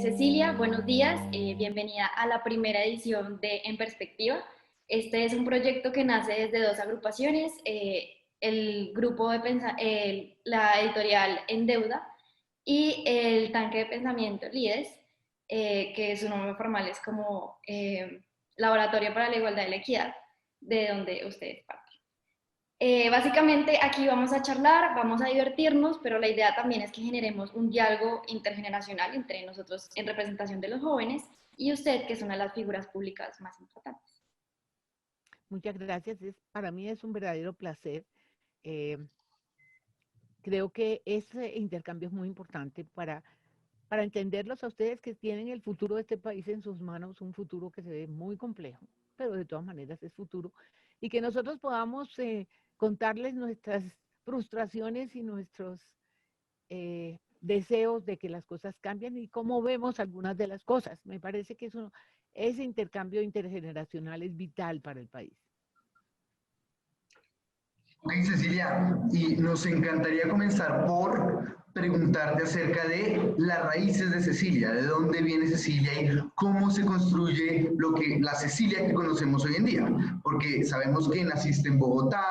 Cecilia, buenos días, bienvenida a la primera edición de En Perspectiva. Este es un proyecto que nace desde dos agrupaciones, el grupo de la editorial En Deuda y el Tanque de Pensamiento Lides, que su nombre formal es como Laboratorio para la Igualdad y la Equidad, de donde ustedes parten. Básicamente aquí vamos a charlar, vamos a divertirnos, pero la idea también es que generemos un diálogo intergeneracional entre nosotros en representación de los jóvenes y usted, que es una de las figuras públicas más importantes. Muchas gracias. Para mí es un verdadero placer. Eh, Creo que ese intercambio es muy importante para entenderlos a ustedes que tienen el futuro de este país en sus manos, un futuro que se ve muy complejo, pero de todas maneras es futuro, y que nosotros podamos contarles nuestras frustraciones y nuestros deseos de que las cosas cambien y cómo vemos algunas de las cosas. Me parece que ese intercambio intergeneracional es vital para el país. Ok, Cecilia, y nos encantaría comenzar por preguntarte acerca de las raíces de Cecilia, de dónde viene Cecilia y cómo se construye la Cecilia que conocemos hoy en día, porque sabemos que naciste en Bogotá,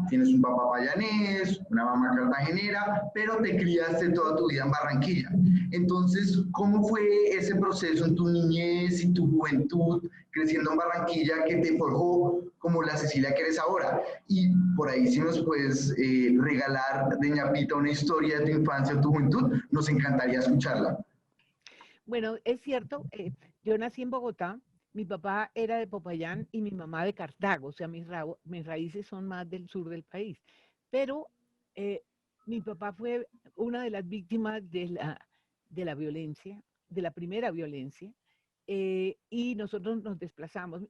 tienes un papá payanés, una mamá cartagenera, pero te criaste toda tu vida en Barranquilla. Entonces, ¿cómo fue ese proceso en tu niñez y tu juventud creciendo en Barranquilla que te forjó como la Cecilia que eres ahora? Y por ahí si nos puedes regalar de ñapita una historia de tu infancia o tu juventud, nos encantaría escucharla. Bueno, es cierto, yo nací en Bogotá, mi papá era de Popayán y mi mamá de Cartago, o sea, mis raíces son más del sur del país. Pero eh, mi papá fue una de las víctimas de la violencia, de la primera violencia, y nosotros nos desplazamos.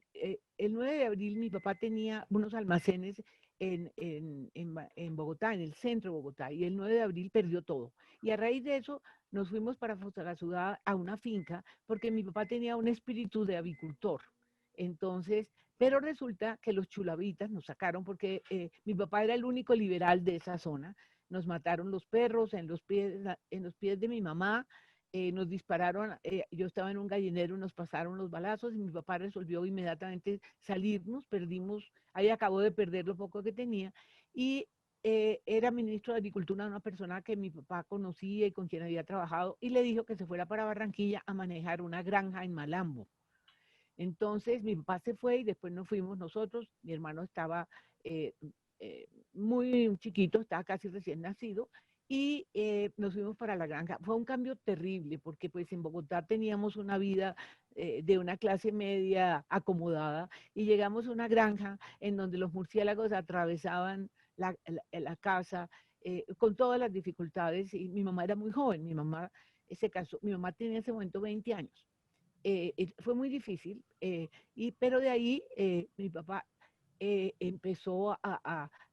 El 9 de abril mi papá tenía unos almacenes en Bogotá, en el centro de Bogotá, y el 9 de abril perdió todo. Y a raíz de eso nos fuimos para Fusagasugá a una finca porque mi papá tenía un espíritu de avicultor. Entonces, pero resulta que los chulavitas nos sacaron porque mi papá era el único liberal de esa zona. Nos mataron los perros en los pies de mi mamá. Nos dispararon, yo estaba en un gallinero, nos pasaron los balazos y mi papá resolvió inmediatamente salirnos, perdimos, ahí acabó de perder lo poco que tenía y era ministro de Agricultura, una persona que mi papá conocía y con quien había trabajado, y le dijo que se fuera para Barranquilla a manejar una granja en Malambo. Entonces mi papá se fue y después nos fuimos nosotros, mi hermano estaba eh, muy chiquito, estaba casi recién nacido, y nos fuimos para la granja. Fue un cambio terrible porque pues en Bogotá teníamos una vida de una clase media acomodada y llegamos a una granja en donde los murciélagos atravesaban la casa con todas las dificultades y mi mamá era muy joven, mi mamá se casó, mi mamá tenía en ese momento 20 años. Fue muy difícil, pero de ahí mi papá empezó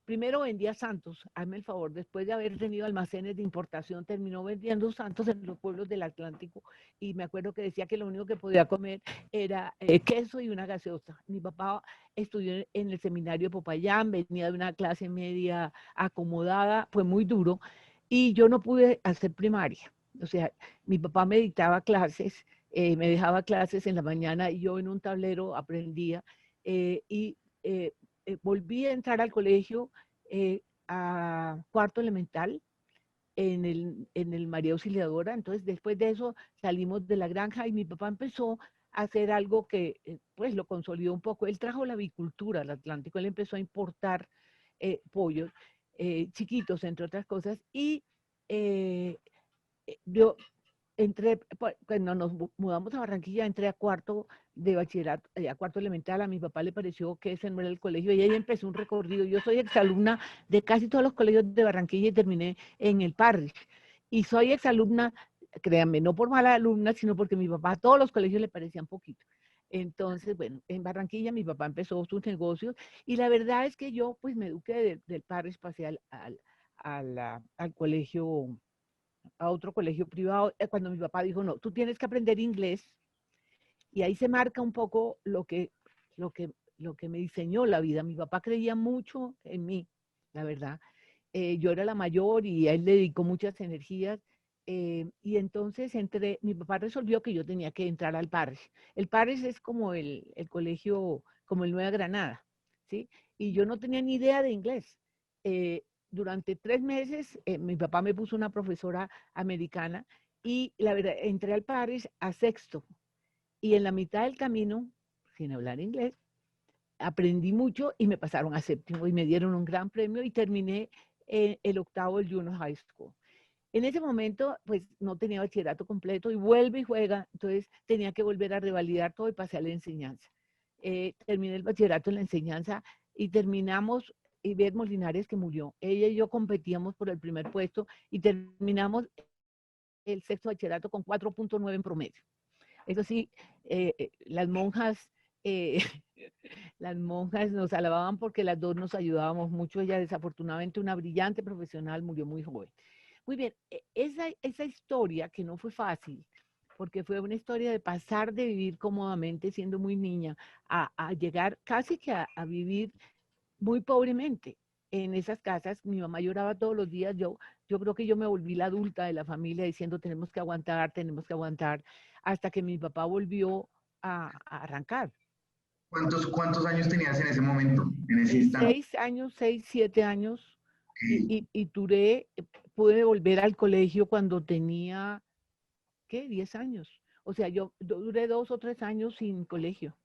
primero vendía santos, hazme el favor, después de haber tenido almacenes de importación, terminó vendiendo santos en los pueblos del Atlántico y me acuerdo que decía que lo único que podía comer era queso y una gaseosa. Mi papá estudió en el seminario de Popayán, venía de una clase media acomodada, fue muy duro y yo no pude hacer primaria. O sea, mi papá me dictaba clases, me dejaba clases en la mañana y yo en un tablero aprendía y volví a entrar al colegio a cuarto elemental en el María Auxiliadora. Entonces, después de eso salimos de la granja y mi papá empezó a hacer algo que pues lo consolidó un poco. Él trajo la avicultura al Atlántico, él empezó a importar pollos chiquitos, entre otras cosas, y yo entré, cuando nos mudamos a Barranquilla, entré a cuarto de bachillerato, a cuarto elemental, a mi papá le pareció que ese no era el colegio y ahí empezó un recorrido. Yo soy exalumna de casi todos los colegios de Barranquilla y terminé en el Parrish. Y soy exalumna, créanme, no por mala alumna, sino porque mi papá a todos los colegios le parecían poquito. Entonces, bueno, en Barranquilla mi papá empezó sus negocios y la verdad es que yo pues me eduqué del Parrish, pasé al colegio, a otro colegio privado, cuando mi papá dijo, no, tú tienes que aprender inglés, y ahí se marca un poco lo que, lo que me diseñó la vida. Mi papá creía mucho en mí, la verdad. Yo era la mayor y a él le dedicó muchas energías Y entonces mi papá resolvió que yo tenía que entrar al Parish. El Parish es como el colegio, como el Nueva Granada, ¿sí? Y yo no tenía ni idea de inglés. Durante 3 meses, mi papá me puso una profesora americana y la verdad, entré al Parish a sexto. Y en la mitad del camino, sin hablar inglés, aprendí mucho y me pasaron a séptimo y me dieron un gran premio y terminé el octavo del Junior High School. En ese momento, pues no tenía bachillerato completo y vuelve y juega, entonces tenía que volver a revalidar todo y pasé a la enseñanza. Terminé el bachillerato en la enseñanza y terminamos, Ivette Molinares que murió, ella y yo competíamos por el primer puesto y terminamos el sexto bachillerato con 4.9 en promedio. Eso sí, las monjas, eh, las monjas nos alababan porque las dos nos ayudábamos mucho. Ella desafortunadamente, una brillante profesional, murió muy joven. Muy bien, esa historia que no fue fácil, porque fue una historia de pasar de vivir cómodamente siendo muy niña a llegar casi que a vivir muy pobremente en esas casas. Mi mamá lloraba todos los días. Yo creo que yo me volví la adulta de la familia diciendo tenemos que aguantar, hasta que mi papá volvió a arrancar. ¿Cuántos años tenías en ese momento, en ese instante? 6 años, 6, 7 años, Ok. y pude volver al colegio cuando tenía, ¿qué? 10 años. O sea, yo duré 2 o 3 años sin colegio.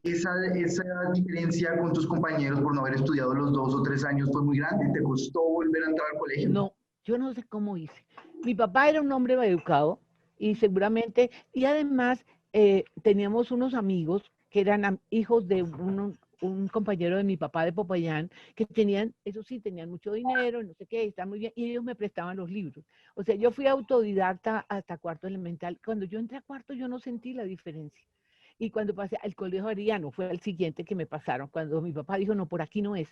Esa diferencia con tus compañeros por no haber estudiado los 2 o 3 años fue muy grande. ¿Te costó volver a entrar al colegio? No, yo no sé cómo hice. Mi papá era un hombre educado y seguramente, y además teníamos unos amigos que eran hijos de un compañero de mi papá de Popayán, que tenían, eso sí, tenían mucho dinero, no sé qué, está muy bien, y ellos me prestaban los libros. O sea, yo fui autodidacta hasta cuarto elemental. Cuando yo entré a cuarto, yo no sentí la diferencia. Y cuando pasé al colegio Ariano, fue el siguiente que me pasaron, cuando mi papá dijo, no, por aquí no es.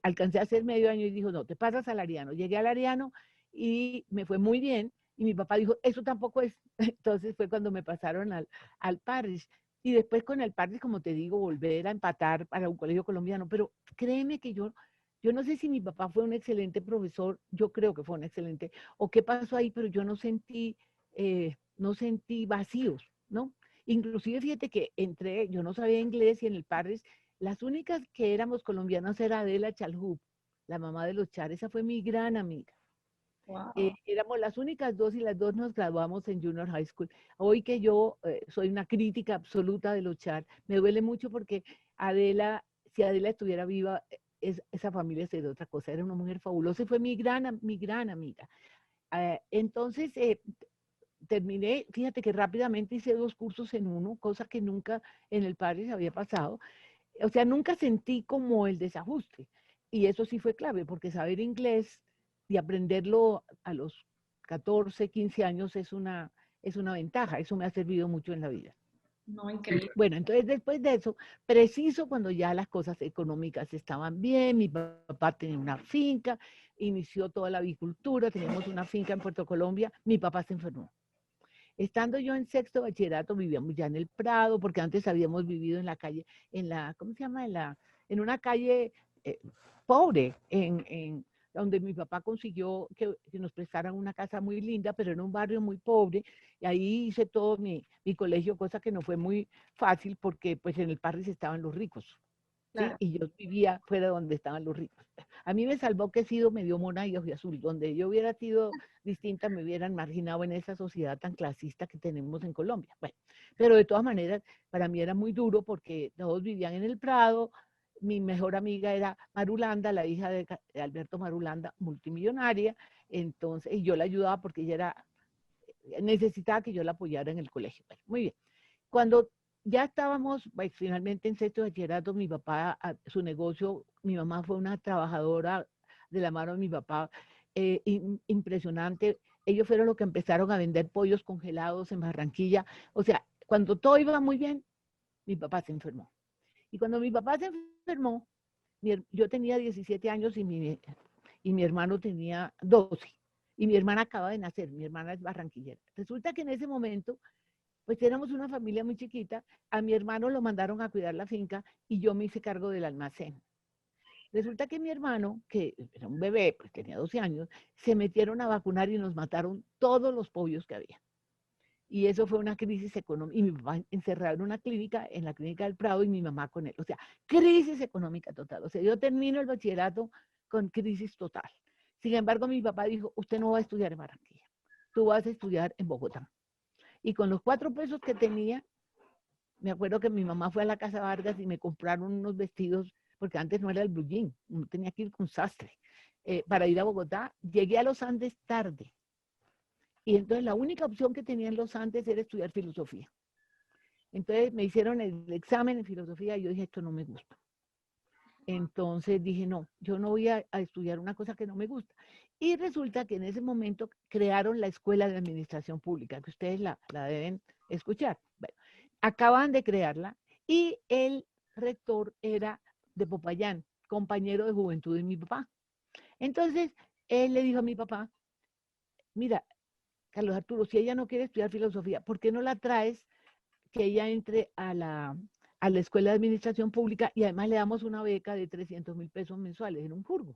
Alcancé a hacer medio año y dijo, no, te pasas al Ariano. Llegué al Ariano y me fue muy bien. Y mi papá dijo, eso tampoco es. Entonces fue cuando me pasaron al Parrish. Y después con el Parrish, como te digo, volver a empatar para un colegio colombiano. Pero créeme que yo no sé si mi papá fue un excelente profesor, yo creo que fue un excelente, o qué pasó ahí, pero yo no sentí vacíos, ¿no? Inclusive fíjate que entré, yo no sabía inglés y en el Parrish las únicas que éramos colombianas era Adela Chalhub, la mamá de los Char, esa fue mi gran amiga. Wow. Éramos las únicas dos y las dos nos graduamos en Junior High School. Hoy que yo soy una crítica absoluta de los Char, me duele mucho porque Adela, si Adela estuviera viva, esa familia sería otra cosa, era una mujer fabulosa y fue mi gran amiga. Entonces, terminé, fíjate que rápidamente hice 2 cursos en uno, cosa que nunca en el Paris había pasado. O sea, nunca sentí como el desajuste. Y eso sí fue clave, porque saber inglés y aprenderlo a los 14, 15 años es una ventaja. Eso me ha servido mucho en la vida. No, increíble. Bueno, entonces después de eso, preciso cuando ya las cosas económicas estaban bien, mi papá tenía una finca, inició toda la avicultura, teníamos una finca en Puerto Colombia, mi papá se enfermó. Estando yo en sexto bachillerato, vivíamos ya en el Prado, porque antes habíamos vivido en la calle, ¿cómo se llama? En una calle eh, pobre, donde mi papá consiguió que nos prestaran una casa muy linda, pero en un barrio muy pobre, y ahí hice todo mi colegio, cosa que no fue muy fácil, porque pues en el Parris estaban los ricos, ¿sí? Claro. Y yo vivía fuera donde estaban los ricos. A mí me salvó que he sido medio mona y azul. Donde yo hubiera sido distinta, me hubieran marginado en esa sociedad tan clasista que tenemos en Colombia. Bueno, pero de todas maneras, para mí era muy duro porque todos vivían en el Prado. Mi mejor amiga era Marulanda, la hija de Alberto Marulanda, multimillonaria. Entonces, y yo la ayudaba porque necesitaba que yo la apoyara en el colegio. Bueno, muy bien. Cuando ya estábamos pues, finalmente en sexto de bachillerato, mi papá, su negocio, mi mamá fue una trabajadora de la mano de mi papá, impresionante. Ellos fueron los que empezaron a vender pollos congelados en Barranquilla. O sea, cuando todo iba muy bien, mi papá se enfermó. Y cuando mi papá se enfermó, yo tenía 17 años y mi hermano tenía 12. Y mi hermana acaba de nacer, mi hermana es barranquillera. Resulta que en ese momento pues éramos una familia muy chiquita, a mi hermano lo mandaron a cuidar la finca y yo me hice cargo del almacén. Resulta que mi hermano, que era un bebé, pues tenía 12 años, se metieron a vacunar y nos mataron todos los pollos que había. Y eso fue una crisis económica. Y mi papá encerrado en una clínica, en la clínica del Prado, y mi mamá con él. O sea, crisis económica total. O sea, yo termino el bachillerato con crisis total. Sin embargo, mi papá dijo, usted no va a estudiar en Barranquilla, tú vas a estudiar en Bogotá. Y con los 4 pesos que tenía, me acuerdo que mi mamá fue a la Casa Vargas y me compraron unos vestidos, porque antes no era el blue jean, uno tenía que ir con sastre, para ir a Bogotá. Llegué a los Andes tarde. Y entonces la única opción que tenía en los Andes era estudiar filosofía. Entonces me hicieron el examen en filosofía y yo dije, esto no me gusta. Entonces dije, no, yo no voy a estudiar una cosa que no me gusta. Y resulta que en ese momento crearon la Escuela de Administración Pública, que ustedes la deben escuchar. Bueno, acaban de crearla y el rector era de Popayán, compañero de juventud de mi papá. Entonces él le dijo a mi papá, mira, Carlos Arturo, si ella no quiere estudiar filosofía, ¿por qué no la traes que ella entre a la Escuela de Administración Pública y además le damos una beca de 300.000 pesos mensuales en un curso?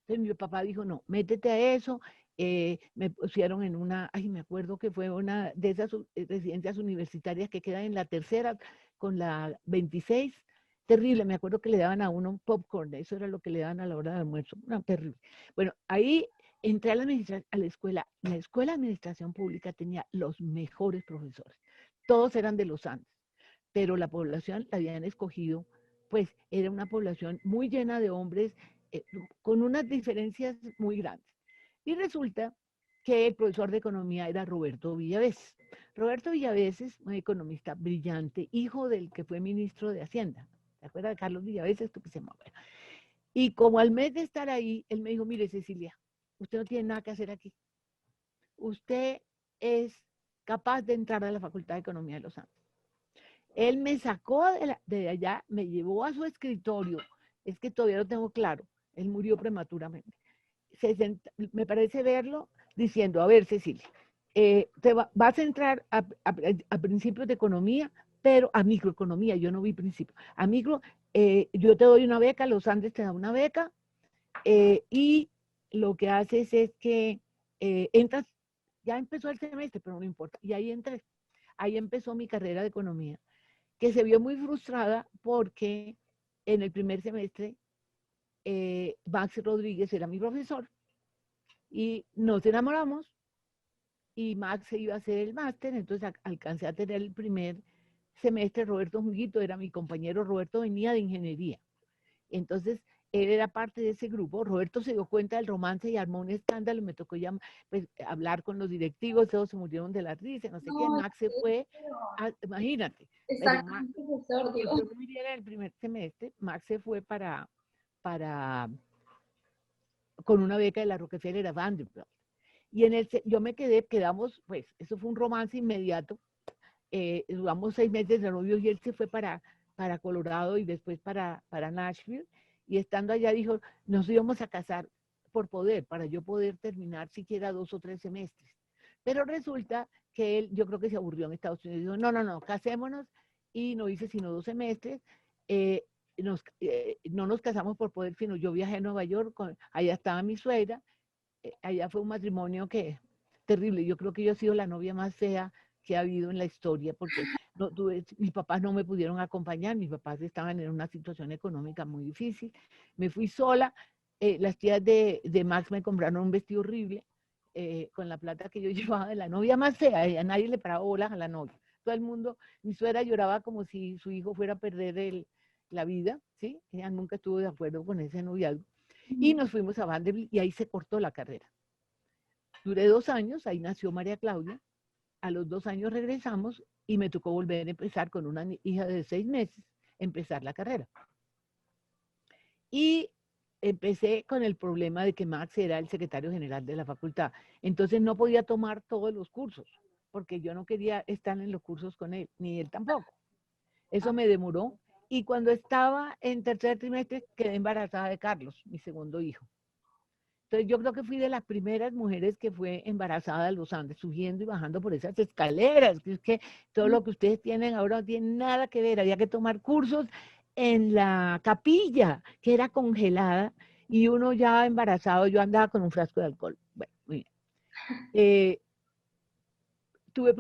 Entonces mi papá dijo, no, métete a eso. Me pusieron en una, ay, me acuerdo que fue una de esas residencias universitarias que quedan en la tercera con la 26. Terrible, me acuerdo que le daban a uno un popcorn, eso era lo que le daban a la hora de almuerzo, no, terrible. Bueno, ahí entré a la escuela. La Escuela de Administración Pública tenía los mejores profesores, todos eran de los Andes, pero la población la habían escogido, pues era una población muy llena de hombres, con unas diferencias muy grandes. Y resulta que el profesor de economía era Roberto Villavés. Roberto Villavés es un economista brillante, hijo del que fue ministro de Hacienda. ¿Se acuerda de Carlos Villavés? Esto que se llama. Bueno. Y como al mes de estar ahí, él me dijo, mire Cecilia, usted no tiene nada que hacer aquí. Usted es capaz de entrar a la Facultad de Economía de los Andes. Él me sacó de allá, me llevó a su escritorio. Es que todavía lo tengo claro. Él murió prematuramente. Me parece verlo diciendo, a ver, Cecilia, vas a entrar a principios de economía, pero a microeconomía, yo no vi principios. A micro, yo te doy una beca, los Andes te dan una beca, y lo que haces es que entras, ya empezó el semestre, pero no importa, y ahí entré. Ahí empezó mi carrera de economía, que se vio muy frustrada porque en el primer semestre Max Rodríguez era mi profesor y nos enamoramos y Max se iba a hacer el máster, entonces alcancé a tener el primer semestre. Roberto Juguito era mi compañero, Roberto venía de ingeniería, entonces él era parte de ese grupo. Roberto se dio cuenta del romance y armó un escándalo, me tocó ya pues, hablar con los directivos, todos se murieron de la risa, no sé qué, No, Max se fue, imagínate. exactamente, profesor, Porque Dios. yo no viviera en el primer semestre, Max se fue con una beca de la Rockefeller a Vanderbilt. Y yo me quedamos, pues, eso fue un romance inmediato. Duramos 6 meses de novios y él se fue para Colorado y después para Nashville. Y estando allá dijo, nos íbamos a casar por poder, para yo poder terminar siquiera 2 o 3 semestres. Pero resulta que él, yo creo que se aburrió en Estados Unidos. Dijo, no, casémonos. Y no hice sino 2 semestres. No nos casamos por poder, sino yo viajé a Nueva York, allá estaba mi suegra. Allá fue un matrimonio que terrible. Yo creo que yo he sido la novia más fea que ha habido en la historia, porque mis papás no me pudieron acompañar, mis papás estaban en una situación económica muy difícil. Me fui sola. Las tías de Max me compraron un vestido horrible, con la plata que yo llevaba de la novia más fea. A nadie le paraba bolas a la novia. Todo el mundo, mi suegra lloraba como si su hijo fuera a perder la vida, ¿sí? Ella nunca estuvo de acuerdo con ese noviazgo. Y nos fuimos a Vanderbilt y ahí se cortó la carrera. Duré 2 años, ahí nació María Claudia. A los 2 años regresamos y me tocó volver a empezar con una hija de 6 meses, empezar la carrera. Y empecé con el problema de que Max era el secretario general de la facultad. Entonces no podía tomar todos los cursos, porque yo no quería estar en los cursos con él, ni él tampoco. Eso me demoró. Y cuando estaba en tercer trimestre, quedé embarazada de Carlos, mi segundo hijo. Entonces yo creo que fui de las primeras mujeres que fue embarazada de los Andes, subiendo y bajando por esas escaleras, que es que todo lo que ustedes tienen ahora no tiene nada que ver, había que tomar cursos en la capilla, que era congelada, y uno ya embarazado, yo andaba con un frasco de alcohol. Bueno, muy bien. Tuve,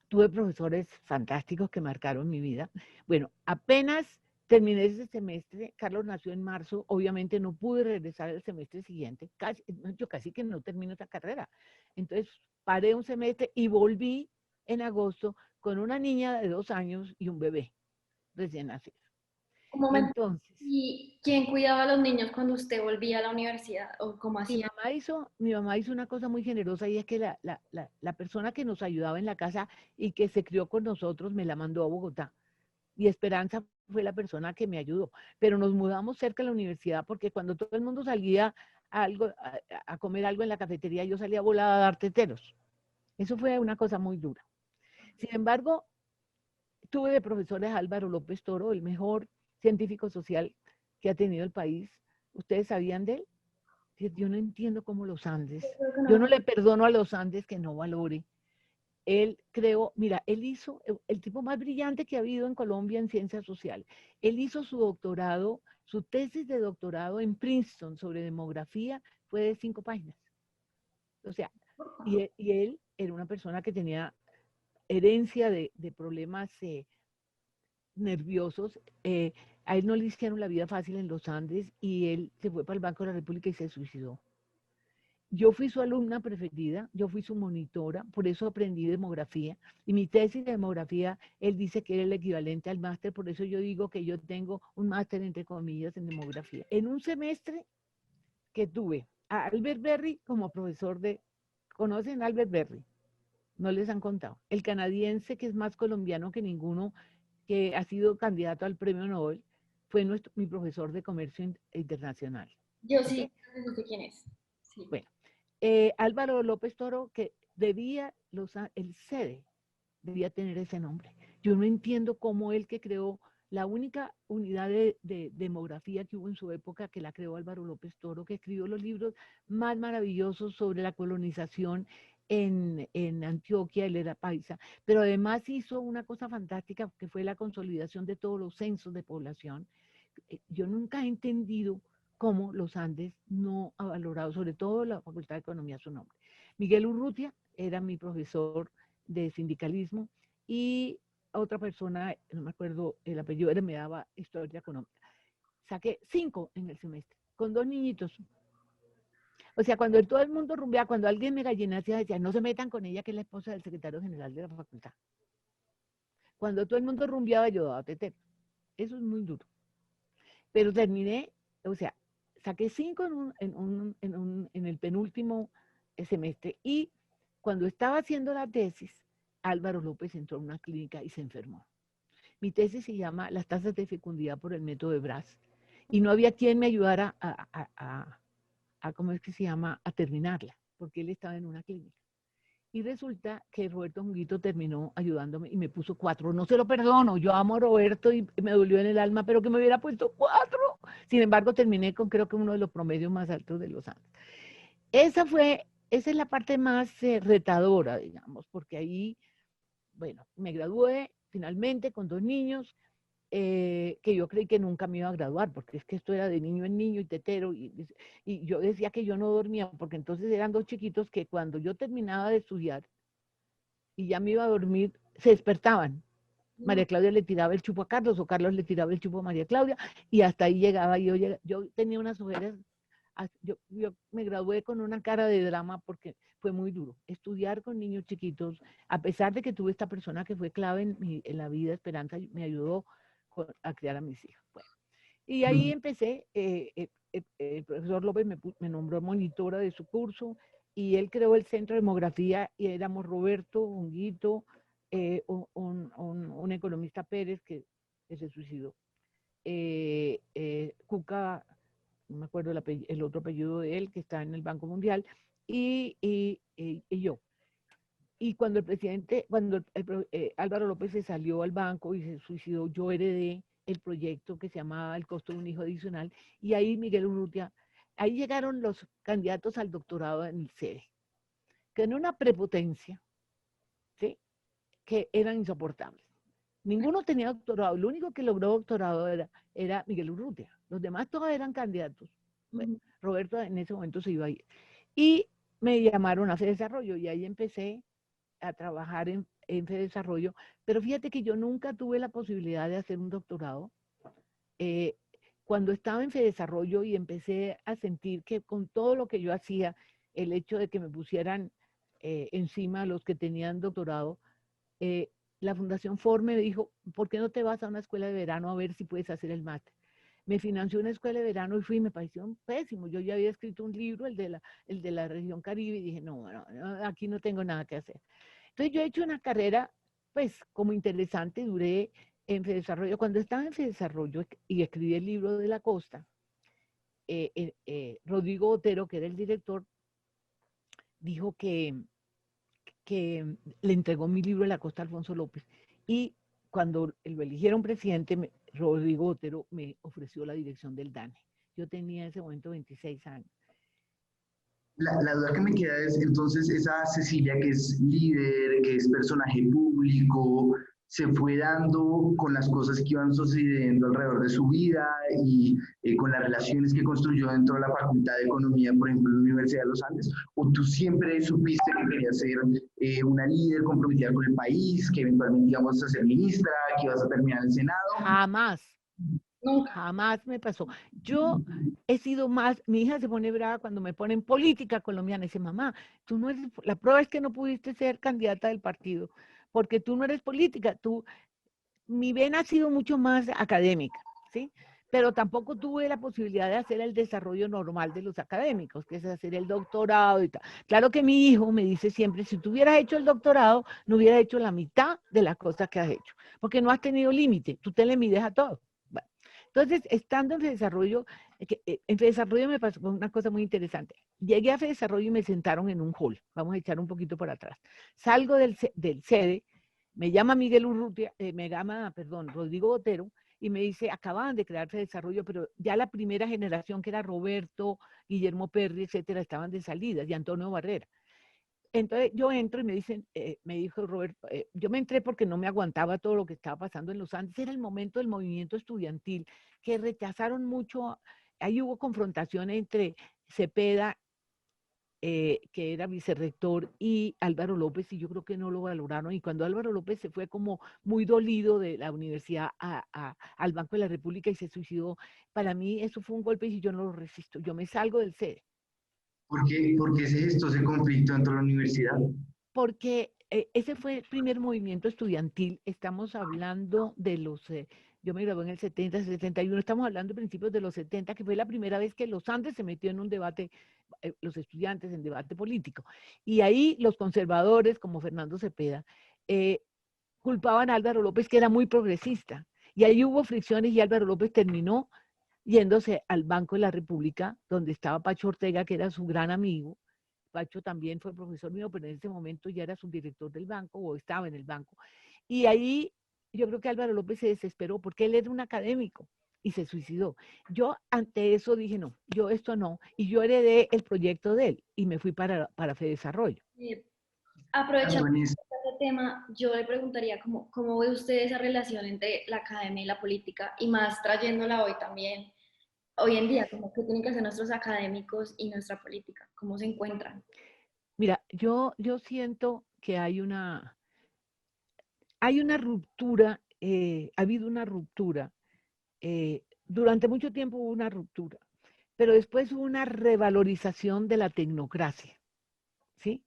tuve profesores fantásticos que marcaron mi vida. Bueno, apenas terminé ese semestre, Carlos nació en marzo, obviamente no pude regresar el semestre siguiente, yo casi que no termino esa carrera. Entonces paré un semestre y volví en agosto con una niña de 2 años y un bebé recién nacido. Un momento. Entonces, ¿Y quién cuidaba a los niños cuando usted volvía a la universidad? ¿O cómo hacía? mi mamá hizo una cosa muy generosa y es que la persona que nos ayudaba en la casa y que se crió con nosotros me la mandó a Bogotá. Y Esperanza fue la persona que me ayudó. Pero nos mudamos cerca de la universidad porque cuando todo el mundo salía a comer algo en la cafetería, yo salía volada a dar teteros. Eso fue una cosa muy dura. Sin embargo, tuve de profesores a Álvaro López Toro, el mejor científico social que ha tenido el país. ¿Ustedes sabían de él? Yo no entiendo cómo los Andes. Creo que Yo no. no le perdono a los Andes que no valore. Él creó, mira, él hizo el tipo más brillante que ha habido en Colombia en ciencias sociales. Él hizo su doctorado, su tesis de doctorado en Princeton sobre demografía fue de 5 páginas. O sea, y él era una persona que tenía herencia de problemas nerviosos. A él no le hicieron la vida fácil en los Andes y él se fue para el Banco de la República y se suicidó. Yo fui su alumna preferida, yo fui su monitora, por eso aprendí demografía. Y mi tesis de demografía, él dice que era el equivalente al máster, por eso yo digo que yo tengo un máster, entre comillas, en demografía. En un semestre que tuve a Albert Berry como profesor de... ¿Conocen a Albert Berry? No les han contado. El canadiense que es más colombiano que ninguno, que ha sido candidato al premio Nobel, fue mi profesor de comercio internacional. Yo ¿Ok? sí, no sé quién es. Sí. Bueno, Álvaro López Toro, que debía, el SEDE debía tener ese nombre. Yo no entiendo cómo él que creó la única unidad de demografía que hubo en su época, que la creó Álvaro López Toro, que escribió los libros más maravillosos sobre la colonización en Antioquia, él era paisa, pero además hizo una cosa fantástica que fue la consolidación de todos los censos de población. Yo nunca he entendido cómo los Andes no ha valorado, sobre todo la Facultad de Economía, su nombre. Miguel Urrutia era mi profesor de sindicalismo y otra persona, no me acuerdo el apellido, me daba historia económica. Saqué 5 en el semestre, con 2 niñitos. O sea, cuando todo el mundo rumbea, cuando alguien me gallinacía, decía, no se metan con ella, que es la esposa del secretario general de la facultad. Cuando todo el mundo rumbeaba, yo daba tetero. Eso es muy duro. Pero terminé, o sea, saqué 5 en el penúltimo semestre y cuando estaba haciendo la tesis, Álvaro López entró a una clínica y se enfermó. Mi tesis se llama Las tasas de fecundidad por el método de Bras y no había quien me ayudara ¿cómo es que se llama?, a terminarla, porque él estaba en una clínica. Y resulta que Roberto Junguito terminó ayudándome y me puso 4. No se lo perdono, yo amo a Roberto y me dolió en el alma, pero que me hubiera puesto 4. Sin embargo, terminé con creo que uno de los promedios más altos de los Andes. Esa es la parte más retadora, digamos, porque ahí, bueno, me gradué finalmente con 2 niños, que yo creí que nunca me iba a graduar, porque es que esto era de niño en niño y tetero, y yo decía que yo no dormía, porque entonces eran 2 chiquitos que cuando yo terminaba de estudiar y ya me iba a dormir, se despertaban. María Claudia le tiraba el chupo a Carlos, o Carlos le tiraba el chupo a María Claudia, y hasta ahí llegaba. Yo tenía unas ojeras, yo me gradué con una cara de drama porque fue muy duro. Estudiar con niños chiquitos, a pesar de que tuve esta persona que fue clave en la vida, Esperanza, me ayudó a criar a mis hijos. Bueno, y ahí empecé, el profesor López me nombró monitora de su curso y él creó el Centro de Demografía y éramos Roberto, Honguito, un economista Pérez que se suicidó, Cuca, no me acuerdo el otro apellido de él, que está en el Banco Mundial, y yo. Y cuando Álvaro López se salió al banco y se suicidó, yo heredé el proyecto que se llamaba El costo de un hijo adicional, y ahí Miguel Urrutia, ahí llegaron los candidatos al doctorado en el CEDE, que en una prepotencia, ¿sí?, que eran insoportables. Ninguno tenía doctorado. El único que logró doctorado era Miguel Urrutia. Los demás todos eran candidatos. Bueno, Roberto en ese momento se iba a ir. Y me llamaron a FEDesarrollo y ahí empecé a trabajar en FEDesarrollo. Pero fíjate que yo nunca tuve la posibilidad de hacer un doctorado. Cuando estaba en FEDesarrollo y empecé a sentir que con todo lo que yo hacía, el hecho de que me pusieran encima los que tenían doctorado, la Fundación Ford me dijo, ¿por qué no te vas a una escuela de verano a ver si puedes hacer el máster? Me financió una escuela de verano y fui, me pareció pésimo. Yo ya había escrito un libro, el de la región Caribe, y dije, no, aquí no tengo nada que hacer. Entonces yo he hecho una carrera, pues, como interesante, duré en FEDesarrollo. Cuando estaba en FEDesarrollo y escribí el libro de la costa, Rodrigo Botero, que era el director, dijo que le entregó mi libro de la costa a Alfonso López. Y cuando lo eligieron presidente, Rodrigo Botero me ofreció la dirección del DANE. Yo tenía en ese momento 26 años. La duda que me queda es, entonces, esa Cecilia que es líder, que es personaje público, se fue dando con las cosas que iban sucediendo alrededor de su vida y con las relaciones que construyó dentro de la Facultad de Economía, por ejemplo, en la Universidad de los Andes, o tú siempre supiste que querías ser una líder comprometida con el país, que eventualmente íbamos a ser ministra, que ibas a terminar en el Senado. Jamás. Nunca. Jamás me pasó. Yo he sido más, mi hija se pone brava cuando me ponen política colombiana. Y dice, mamá, tú no eres, la prueba es que no pudiste ser candidata del partido, porque tú no eres política. Mi vena ha sido mucho más académica, ¿sí? Pero tampoco tuve la posibilidad de hacer el desarrollo normal de los académicos, que es hacer el doctorado y tal. Claro que mi hijo me dice siempre, si tú hubieras hecho el doctorado, no hubieras hecho la mitad de las cosas que has hecho, porque no has tenido límite, tú te le mides a todo. Bueno, entonces, estando en FEDesarrollo me pasó una cosa muy interesante. Llegué a FEDesarrollo y me sentaron en un hall. Vamos a echar un poquito para atrás. Salgo del sede, me llama Miguel Urrutia, Rodrigo Botero, y me dice, acaban de crear FEDesarrollo, pero ya la primera generación, que era Roberto, Guillermo Perry, etcétera, estaban de salida, y Antonio Barrera. Entonces yo entro y me dicen, me dijo Roberto, yo me entré porque no me aguantaba todo lo que estaba pasando en los Andes. Era el momento del movimiento estudiantil, que rechazaron mucho. Ahí hubo confrontación entre Cepeda, que era vicerrector, y Álvaro López, y yo creo que no lo valoraron. Y cuando Álvaro López se fue como muy dolido de la universidad al Banco de la República y se suicidó, para mí eso fue un golpe y yo no lo resisto. Yo me salgo del sede. Por qué se gestó ese conflicto dentro de la universidad? Porque ese fue el primer movimiento estudiantil. Estamos hablando de yo me gradué en el 70, 71, estamos hablando de principios de los 70, que fue la primera vez que los Andes se metió en un debate, los estudiantes en debate político. Y ahí los conservadores, como Fernando Cepeda, culpaban a Álvaro López, que era muy progresista. Y ahí hubo fricciones y Álvaro López terminó yéndose al Banco de la República, donde estaba Pacho Ortega, que era su gran amigo. Pacho también fue profesor mío, pero en ese momento ya era subdirector del banco o estaba en el banco. Y ahí yo creo que Álvaro López se desesperó porque él era un académico y se suicidó. Yo ante eso dije, no, yo esto no. Y yo heredé el proyecto de él y me fui para FEDesarrollo. Aprovechando este tema, yo le preguntaría cómo ve usted esa relación entre la academia y la política, y más trayéndola hoy también, hoy en día, como que tienen que hacer nuestros académicos y nuestra política, cómo se encuentran. Mira, yo siento que hay una ruptura, ha habido una ruptura. Durante mucho tiempo hubo una ruptura, pero después hubo una revalorización de la tecnocracia, ¿sí?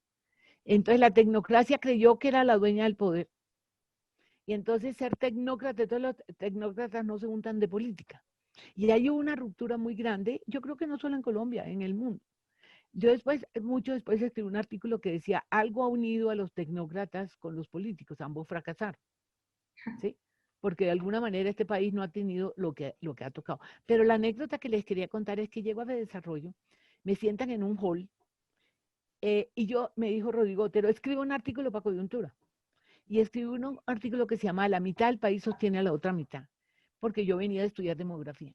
Entonces la tecnocracia creyó que era la dueña del poder. Y entonces ser tecnócrata, todos los tecnócratas no se juntan de política. Y hay una ruptura muy grande, yo creo que no solo en Colombia, en el mundo. Yo mucho después escribí un artículo que decía, algo ha unido a los tecnócratas con los políticos, ambos fracasaron, ¿sí? Porque de alguna manera este país no ha tenido lo que ha tocado. Pero la anécdota que les quería contar es que llego a Desarrollo, me sientan en un hall, y me dijo Rodrigo Otero, escribe un artículo para Coyuntura. Y escribí un artículo que se llama La mitad del país sostiene a la otra mitad, porque yo venía de estudiar demografía.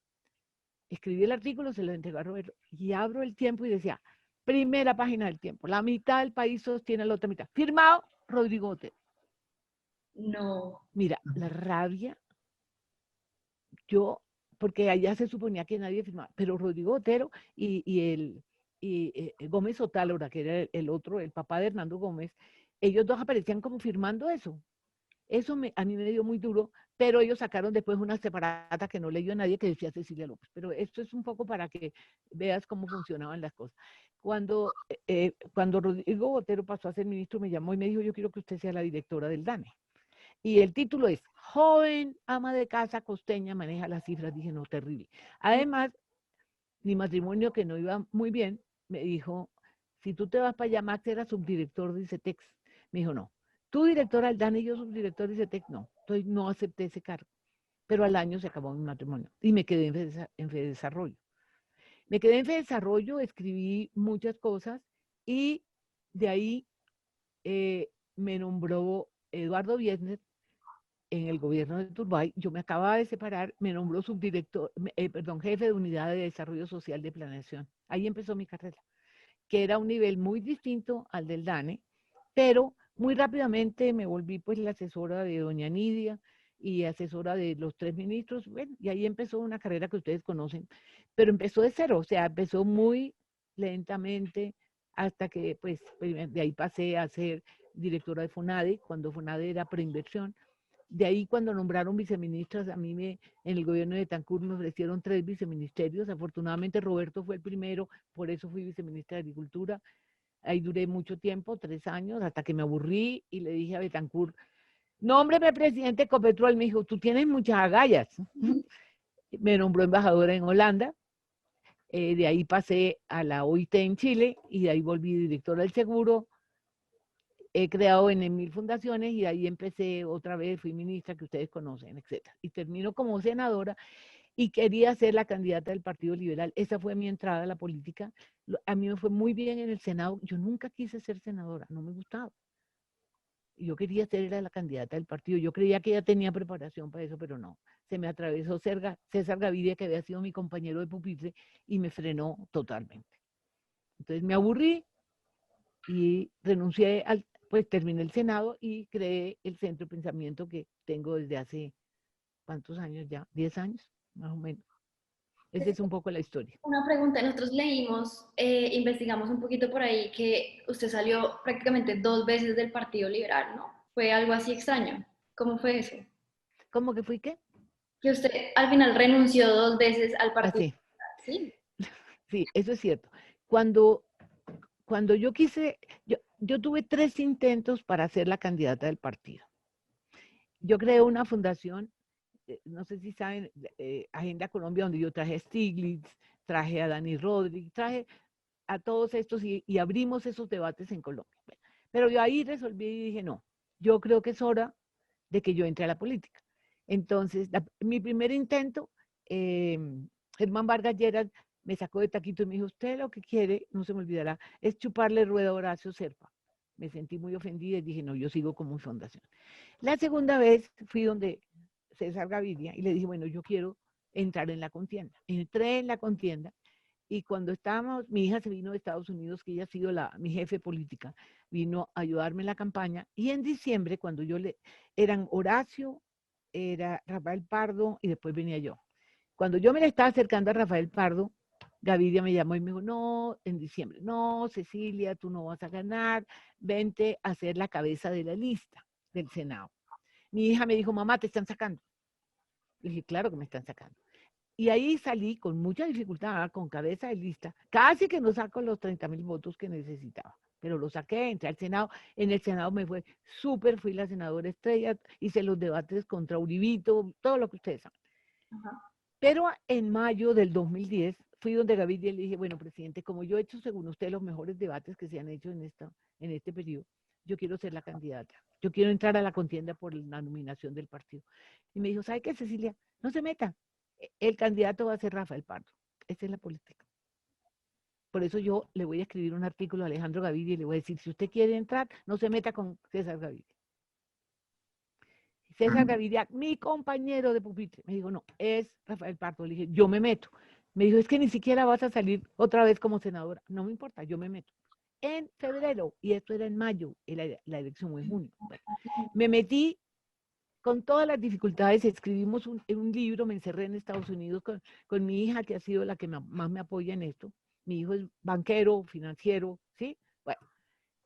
Escribí el artículo, se lo entregué a Roberto, y abro el Tiempo y decía, primera página del Tiempo, la mitad del país sostiene a la otra mitad. Firmado Rodrigo Otero. No. Mira, la rabia, yo, porque allá se suponía que nadie firmaba, pero Rodrigo Botero y Gómez Otálora, que era el otro, el papá de Hernando Gómez, ellos dos aparecían como firmando eso. Eso a mí me dio muy duro, pero ellos sacaron después una separata que no leyó nadie que decía Cecilia López. Pero esto es un poco para que veas cómo funcionaban las cosas. Cuando Rodrigo Botero pasó a ser ministro, me llamó y me dijo, yo quiero que usted sea la directora del DANE. Y el título es, joven ama de casa costeña maneja las cifras. Dije, no, terrible. Además, mi matrimonio, que no iba muy bien, me dijo, si tú te vas para allá, Max era subdirector de ICETEX. Me dijo, no, tú directora del DANE y yo subdirector de ICETEX, no. Entonces no acepté ese cargo. Pero al año se acabó mi matrimonio y me quedé en Fedesarrollo. Me quedé en Fedesarrollo, escribí muchas cosas y de ahí me nombró Eduardo Biesner en el gobierno de Turbay. Yo me acababa de separar, me nombró jefe de unidad de desarrollo social de planeación. Ahí empezó mi carrera, que era un nivel muy distinto al del DANE, pero muy rápidamente me volví pues la asesora de doña Nidia y asesora de los 3 ministros, bueno, y ahí empezó una carrera que ustedes conocen, pero empezó de cero, o sea, empezó muy lentamente hasta que pues de ahí pasé a ser directora de FONADE, cuando FONADE era preinversión. De ahí cuando nombraron viceministras, en el gobierno de Betancur me ofrecieron 3 viceministerios. Afortunadamente Roberto fue el primero, por eso fui viceministra de Agricultura. Ahí duré mucho tiempo, 3 años, hasta que me aburrí y le dije a Betancur, nómbreme presidente de Ecopetrol. Me dijo, tú tienes muchas agallas. Me nombró embajadora en Holanda. De ahí pasé a la OIT en Chile y de ahí volví directora del seguro. He creado en 1000 fundaciones y de ahí empecé otra vez, fui ministra que ustedes conocen, etcétera. Y termino como senadora y quería ser la candidata del Partido Liberal. Esa fue mi entrada a la política. A mí me fue muy bien en el Senado. Yo nunca quise ser senadora, no me gustaba. Yo quería ser era la candidata del partido. Yo creía que ella tenía preparación para eso, pero no. Se me atravesó César Gaviria, que había sido mi compañero de pupitre, y me frenó totalmente. Entonces me aburrí y renuncié pues terminé el Senado y creé el Centro de Pensamiento que tengo desde hace, ¿cuántos años ya? 10 años, más o menos. Esa es un poco la historia. Una pregunta, nosotros leímos, investigamos un poquito por ahí que usted salió prácticamente 2 veces del Partido Liberal, ¿no? Fue algo así extraño. ¿Cómo fue eso? ¿Cómo que fui qué? Que usted al final renunció 2 veces al Partido Así, Liberal, ¿sí? sí, eso es cierto. Cuando, cuando yo quise, yo tuve 3 intentos para ser la candidata del partido. Yo creé una fundación, no sé si saben, Agenda Colombia, donde yo traje a Stiglitz, traje a Dani Rodríguez, traje a todos estos y abrimos esos debates en Colombia. Pero yo ahí resolví y dije, no, yo creo que es hora de que yo entre a la política. Entonces, mi primer intento, Germán Vargas Lleras me sacó de taquito y me dijo, usted lo que quiere, no se me olvidará, es chuparle rueda a Horacio Serpa. Me sentí muy ofendida y dije, no, yo sigo como fundación. La segunda vez fui donde César Gaviria y le dije, bueno, yo quiero entrar en la contienda. Entré en la contienda y cuando estábamos, mi hija se vino de Estados Unidos, que ella ha sido mi jefe política, vino a ayudarme en la campaña. Y en diciembre, cuando eran Horacio, era Rafael Pardo y después venía yo. Cuando yo me le estaba acercando a Rafael Pardo, Gaviria me llamó y me dijo, no, en diciembre, no, Cecilia, tú no vas a ganar, vente a ser la cabeza de la lista del Senado. Mi hija me dijo, mamá, te están sacando. Le dije, claro que me están sacando. Y ahí salí con mucha dificultad, con cabeza de lista, casi que no saco los 30,000 votos que necesitaba, pero lo saqué, entré al Senado, en el Senado me fue súper, fui la senadora estrella, hice los debates contra Uribito, todo lo que ustedes saben. Ajá. Pero en mayo del 2010 fui donde Gaviria y le dije, bueno, presidente, como yo he hecho, según usted, los mejores debates que se han hecho en este periodo, yo quiero ser la candidata, yo quiero entrar a la contienda por la nominación del partido. Y me dijo, ¿sabe qué, Cecilia? No se meta, el candidato va a ser Rafael Pardo. Esa es la política. Por eso yo le voy a escribir un artículo a Alejandro Gaviria y le voy a decir, si usted quiere entrar, no se meta con César Gaviria. César Gaviria, mi compañero de pupitre, me dijo, no, es Rafael Pardo. Le dije, yo me meto. Me dijo, es que ni siquiera vas a salir otra vez como senadora. No me importa, yo me meto. En febrero, y esto era en mayo, la elección fue en junio. Bueno, me metí con todas las dificultades, escribimos un libro, me encerré en Estados Unidos con mi hija, que ha sido la que más me apoya en esto. Mi hijo es banquero, financiero, ¿sí? Bueno,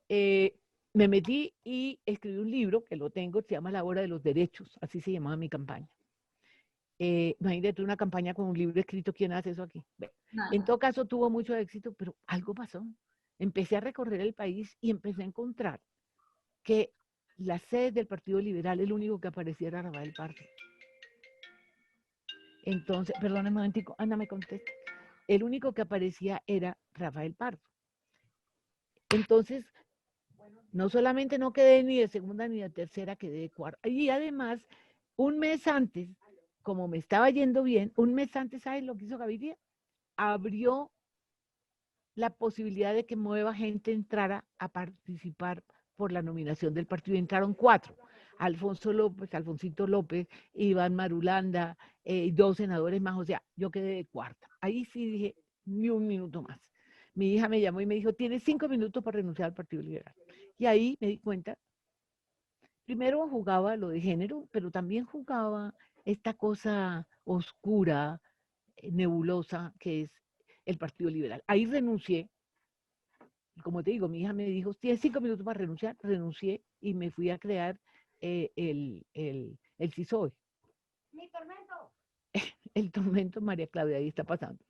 me metí y escribí un libro, que lo tengo, se llama La Hora de los Derechos, así se llamaba mi campaña. Imagínate una campaña con un libro escrito, ¿quién hace eso aquí? Bueno, en todo caso tuvo mucho éxito, pero algo pasó. Empecé a recorrer el país y empecé a encontrar que la sede del Partido Liberal, el único que aparecía era Rafael Pardo. Entonces, perdón un momentico, Ana me contesta. El único que aparecía era Rafael Pardo. Entonces, no solamente no quedé ni de segunda ni de tercera, quedé de cuarta. Y además, un mes antes, como me estaba yendo bien, un mes antes, ¿sabes lo que hizo Gaviria? Abrió la posibilidad de que nueva gente entrara a participar por la nominación del partido. Entraron 4. Alfonso López, Alfonsito López, Iván Marulanda, 2 senadores más, o sea, yo quedé de cuarta. Ahí sí dije, ni un minuto más. Mi hija me llamó y me dijo, tienes 5 minutos para renunciar al Partido Liberal. Y ahí me di cuenta, primero jugaba lo de género, pero también jugaba esta cosa oscura, nebulosa, que es el Partido Liberal. Ahí renuncié. Como te digo, mi hija me dijo, tienes 5 minutos para renunciar, renuncié y me fui a crear el CISOE. ¡Mi tormento! El tormento, María Claudia, ahí está pasando.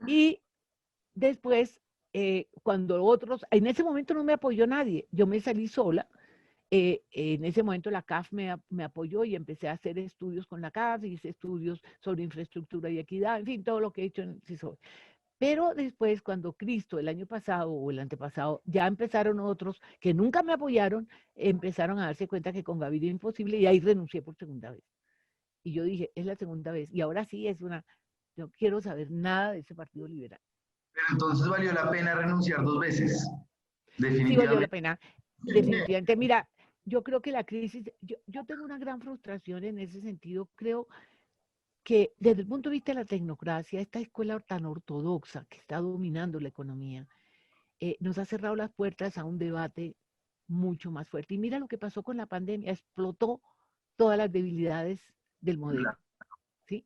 Y después, cuando otros, en ese momento no me apoyó nadie, yo me salí sola. En ese momento la CAF me apoyó y empecé a hacer estudios con la CAF, hice estudios sobre infraestructura y equidad, en fin, todo lo que he hecho en CISOE. Pero después, cuando Cristo, el año pasado o el antepasado, ya empezaron otros que nunca me apoyaron, empezaron a darse cuenta que con Gaviria era imposible y ahí renuncié por segunda vez. Y yo dije, es la segunda vez. Y ahora sí yo quiero saber nada de ese Partido Liberal. Pero entonces valió la pena renunciar 2 veces, Sí valió la definitivamente. pena, definitivamente. Mira, yo creo que la crisis, yo tengo una gran frustración en ese sentido. Creo que desde el punto de vista de la tecnocracia, esta escuela tan ortodoxa que está dominando la economía, nos ha cerrado las puertas a un debate mucho más fuerte. Y mira lo que pasó con la pandemia, explotó todas las debilidades del modelo. ¿Sí?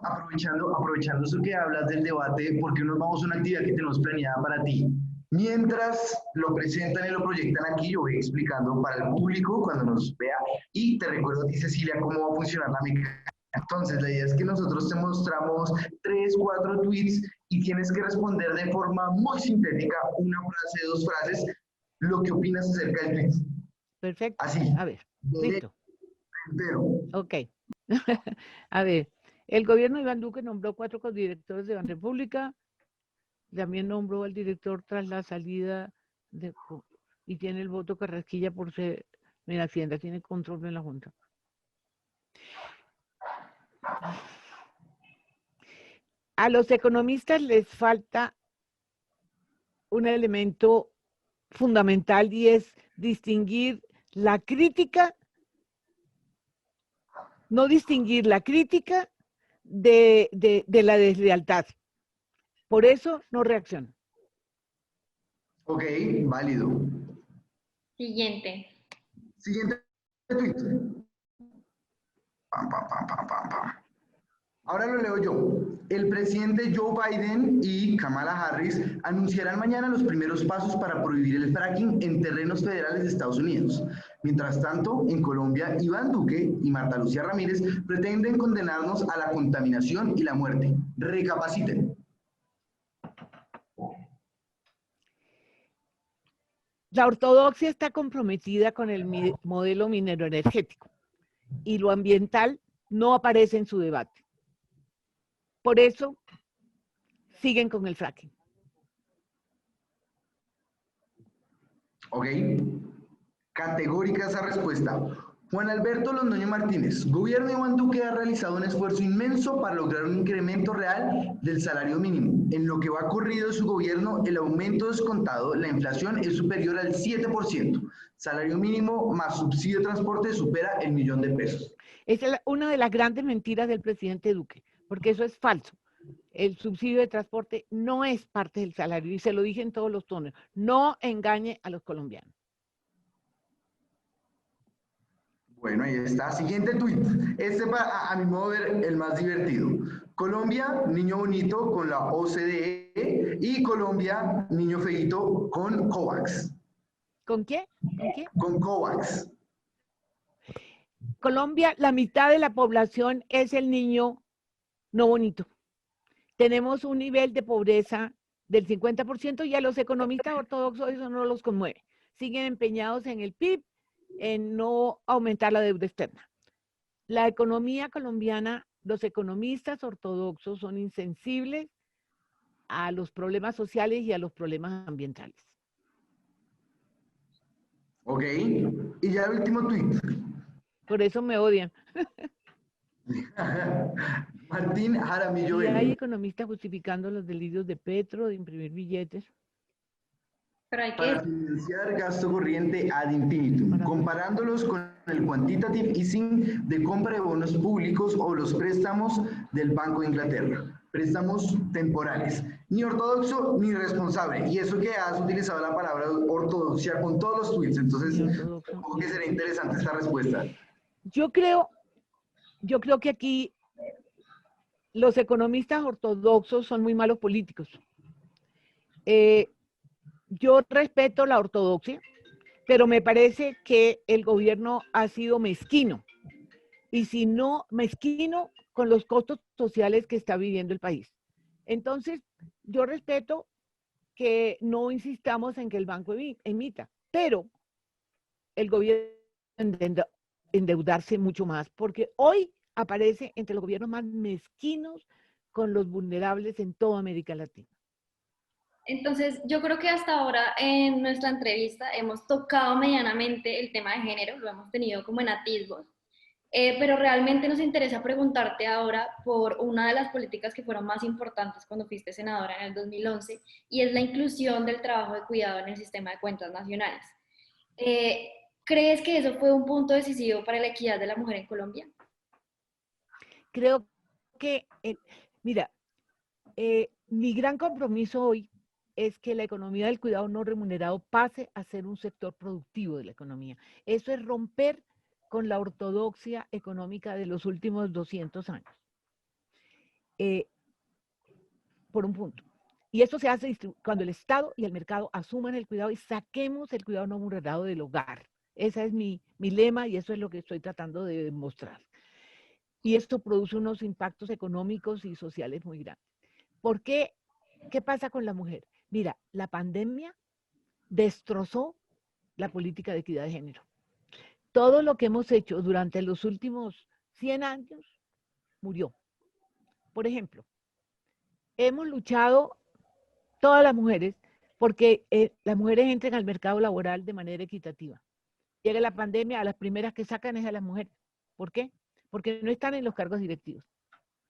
Aprovechando eso que hablas del debate, porque nos vamos a una actividad que tenemos planeada para ti. Mientras lo presentan y lo proyectan aquí, yo voy explicando para el público cuando nos vea y te recuerdo a ti, Cecilia, cómo va a funcionar la mecánica. Entonces, la idea es que nosotros te mostramos 3, 4 tweets y tienes que responder de forma muy sintética, una frase, 2 frases, lo que opinas acerca del tweet. Perfecto. Así. A ver, listo. Entero. Ok. A ver, el gobierno de Iván Duque nombró 4 codirectores de Banrepública, también nombró al director tras la salida y tiene el voto Carrasquilla por ser en la Hacienda, tiene control en la Junta. A los economistas les falta un elemento fundamental y es distinguir la crítica, no distinguir la crítica de la deslealtad. Por eso no reaccionan. Ok, válido. Siguiente. Siguiente tweet. Pam, pam, pam, pam, pam, pam. Ahora lo leo yo. El presidente Joe Biden y Kamala Harris anunciarán mañana los primeros pasos para prohibir el fracking en terrenos federales de Estados Unidos. Mientras tanto, en Colombia, Iván Duque y Marta Lucía Ramírez pretenden condenarnos a la contaminación y la muerte. Recapaciten. La ortodoxia está comprometida con el modelo minero energético y lo ambiental no aparece en su debate. Por eso siguen con el fracking. Ok, categórica esa respuesta. Juan Alberto Londoño Martínez, gobierno de Iván Duque ha realizado un esfuerzo inmenso para lograr un incremento real del salario mínimo. En lo que va corrido de su gobierno, el aumento descontado, la inflación es superior al 7%. Salario mínimo más subsidio de transporte supera el $1.000.000. Esa es una de las grandes mentiras del presidente Duque, porque eso es falso. El subsidio de transporte no es parte del salario y se lo dije en todos los tonos. No engañe a los colombianos. Bueno, ahí está. Siguiente tweet. Este a mi modo de ver, el más divertido. Colombia, niño bonito con la OCDE y Colombia, niño feito con COVAX. ¿Con qué? ¿Con qué? Con COVAX. Colombia, la mitad de la población es el niño no bonito. Tenemos un nivel de pobreza del 50% y a los economistas ortodoxos eso no los conmueve. Siguen empeñados en el PIB, en no aumentar la deuda externa. La economía colombiana, los economistas ortodoxos son insensibles a los problemas sociales y a los problemas ambientales. Ok. Y ya el último tweet. Por eso me odian. Martín Jaramillo Y hay N. economistas justificando los delirios de Petro de imprimir billetes. Pero hay que Para financiar gasto corriente ad infinitum, comparándolos con el quantitative easing de compra de bonos públicos o los préstamos del Banco de Inglaterra. Préstamos temporales. Ni ortodoxo ni responsable. Y eso que has utilizado la palabra ortodoxia con todos los tweets. Entonces, supongo que será interesante esta respuesta. Yo creo que aquí los economistas ortodoxos son muy malos políticos. Yo respeto la ortodoxia, pero me parece que el gobierno ha sido mezquino. Y si no, mezquino con los costos sociales que está viviendo el país. Entonces, yo respeto que no insistamos en que el banco emita, pero el gobierno debe endeudarse mucho más, porque hoy aparece entre los gobiernos más mezquinos con los vulnerables en toda América Latina. Entonces, yo creo que hasta ahora en nuestra entrevista hemos tocado medianamente el tema de género, lo hemos tenido como en atisbos, pero realmente nos interesa preguntarte ahora por una de las políticas que fueron más importantes cuando fuiste senadora en el 2011, y es la inclusión del trabajo de cuidado en el sistema de cuentas nacionales. Eh, ¿Crees que eso fue un punto decisivo para la equidad de la mujer en Colombia? Creo que, mira, mi gran compromiso hoy es que la economía del cuidado no remunerado pase a ser un sector productivo de la economía. Eso es romper con la ortodoxia económica de los últimos 200 años. Por un punto. Y eso se hace cuando el Estado y el mercado asuman el cuidado y saquemos el cuidado no remunerado del hogar. Ese es mi lema y eso es lo que estoy tratando de demostrar. Y esto produce unos impactos económicos y sociales muy grandes. ¿Por qué? ¿Qué pasa con la mujer? Mira, la pandemia destrozó la política de equidad de género. Todo lo que hemos hecho durante los últimos 100 años murió. Por ejemplo, hemos luchado todas las mujeres porque las mujeres entran al mercado laboral de manera equitativa. Llega la pandemia, a las primeras que sacan es a las mujeres. ¿Por qué? Porque no están en los cargos directivos,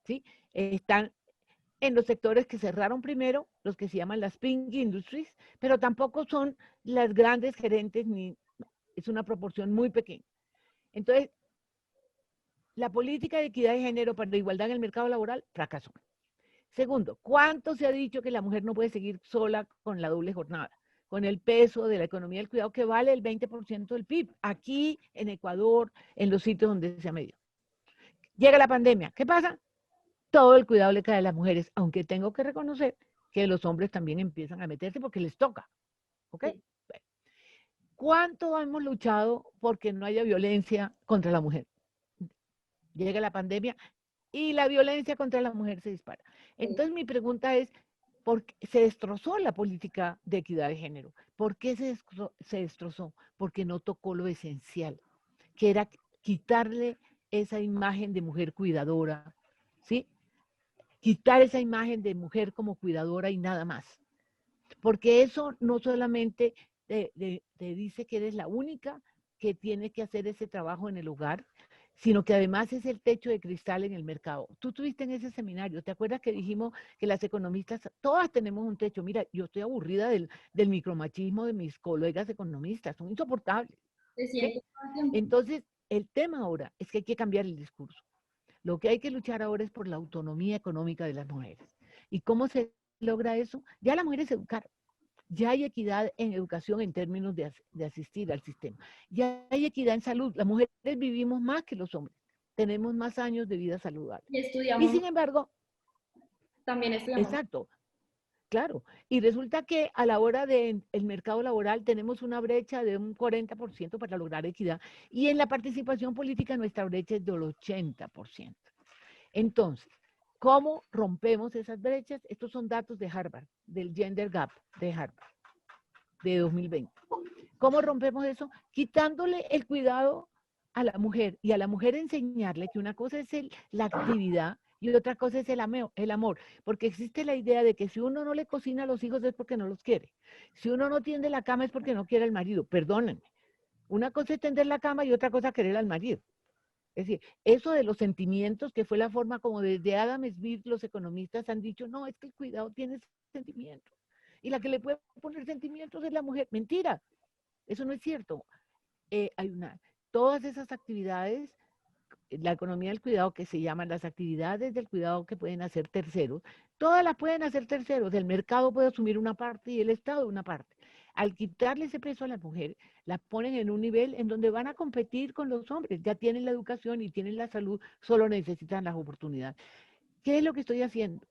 ¿sí? Están en los sectores que cerraron primero, los que se llaman las pink industries, pero tampoco son las grandes gerentes, ni es una proporción muy pequeña. Entonces, la política de equidad de género para la igualdad en el mercado laboral fracasó. Segundo, ¿cuánto se ha dicho que la mujer no puede seguir sola con la doble jornada? Con el peso de la economía del cuidado que vale el 20% del PIB, aquí en Ecuador, en los sitios donde se ha medido. Llega la pandemia, ¿qué pasa? Todo el cuidado le cae a las mujeres, aunque tengo que reconocer que los hombres también empiezan a meterse porque les toca. ¿Ok? ¿Cuánto hemos luchado porque no haya violencia contra la mujer? Llega la pandemia y la violencia contra la mujer se dispara. Entonces mi pregunta es, ¿por qué se destrozó la política de equidad de género? ¿Por qué se destrozó? Porque no tocó lo esencial, que era quitarle esa imagen de mujer cuidadora, ¿sí? Quitar esa imagen de mujer como cuidadora y nada más. Porque eso no solamente te dice que eres la única que tiene que hacer ese trabajo en el hogar, sino que además es el techo de cristal en el mercado. Tú estuviste en ese seminario, ¿te acuerdas que dijimos que las economistas, todas tenemos un techo? Mira, yo estoy aburrida del micromachismo de mis colegas economistas, son insoportables. ¿Sí? Entonces, el tema ahora es que hay que cambiar el discurso. Lo que hay que luchar ahora es por la autonomía económica de las mujeres. ¿Y cómo se logra eso? Ya las mujeres se educaron. Ya hay equidad en educación en términos de asistir al sistema. Ya hay equidad en salud. Las mujeres vivimos más que los hombres. Tenemos más años de vida saludable. Y Y estudiamos, sin embargo, también estudiamos. exacto, claro. Y resulta que a la hora del mercado laboral tenemos una brecha de un 40% para lograr equidad. Y en la participación política nuestra brecha es del 80%. Entonces, ¿cómo rompemos esas brechas? Estos son datos de Harvard, del Gender Gap de Harvard, de 2020. ¿Cómo rompemos eso? Quitándole el cuidado a la mujer y a la mujer enseñarle que una cosa es la actividad y otra cosa es el amor, porque existe la idea de que si uno no le cocina a los hijos es porque no los quiere. Si uno no tiende la cama es porque no quiere al marido. Perdónenme. Una cosa es tender la cama y otra cosa querer al marido. Es decir, eso de los sentimientos, que fue la forma como desde Adam Smith los economistas han dicho, no, es que el cuidado tiene sentimientos. Y la que le puede poner sentimientos es la mujer. Mentira, eso no es cierto. Todas esas actividades, la economía del cuidado, que se llaman las actividades del cuidado que pueden hacer terceros, todas las pueden hacer terceros. El mercado puede asumir una parte y el Estado una parte. Al quitarle ese peso a las mujeres, las ponen en un nivel en donde van a competir con los hombres. Ya tienen la educación y tienen la salud, solo necesitan las oportunidades. ¿Qué es lo que estoy haciendo?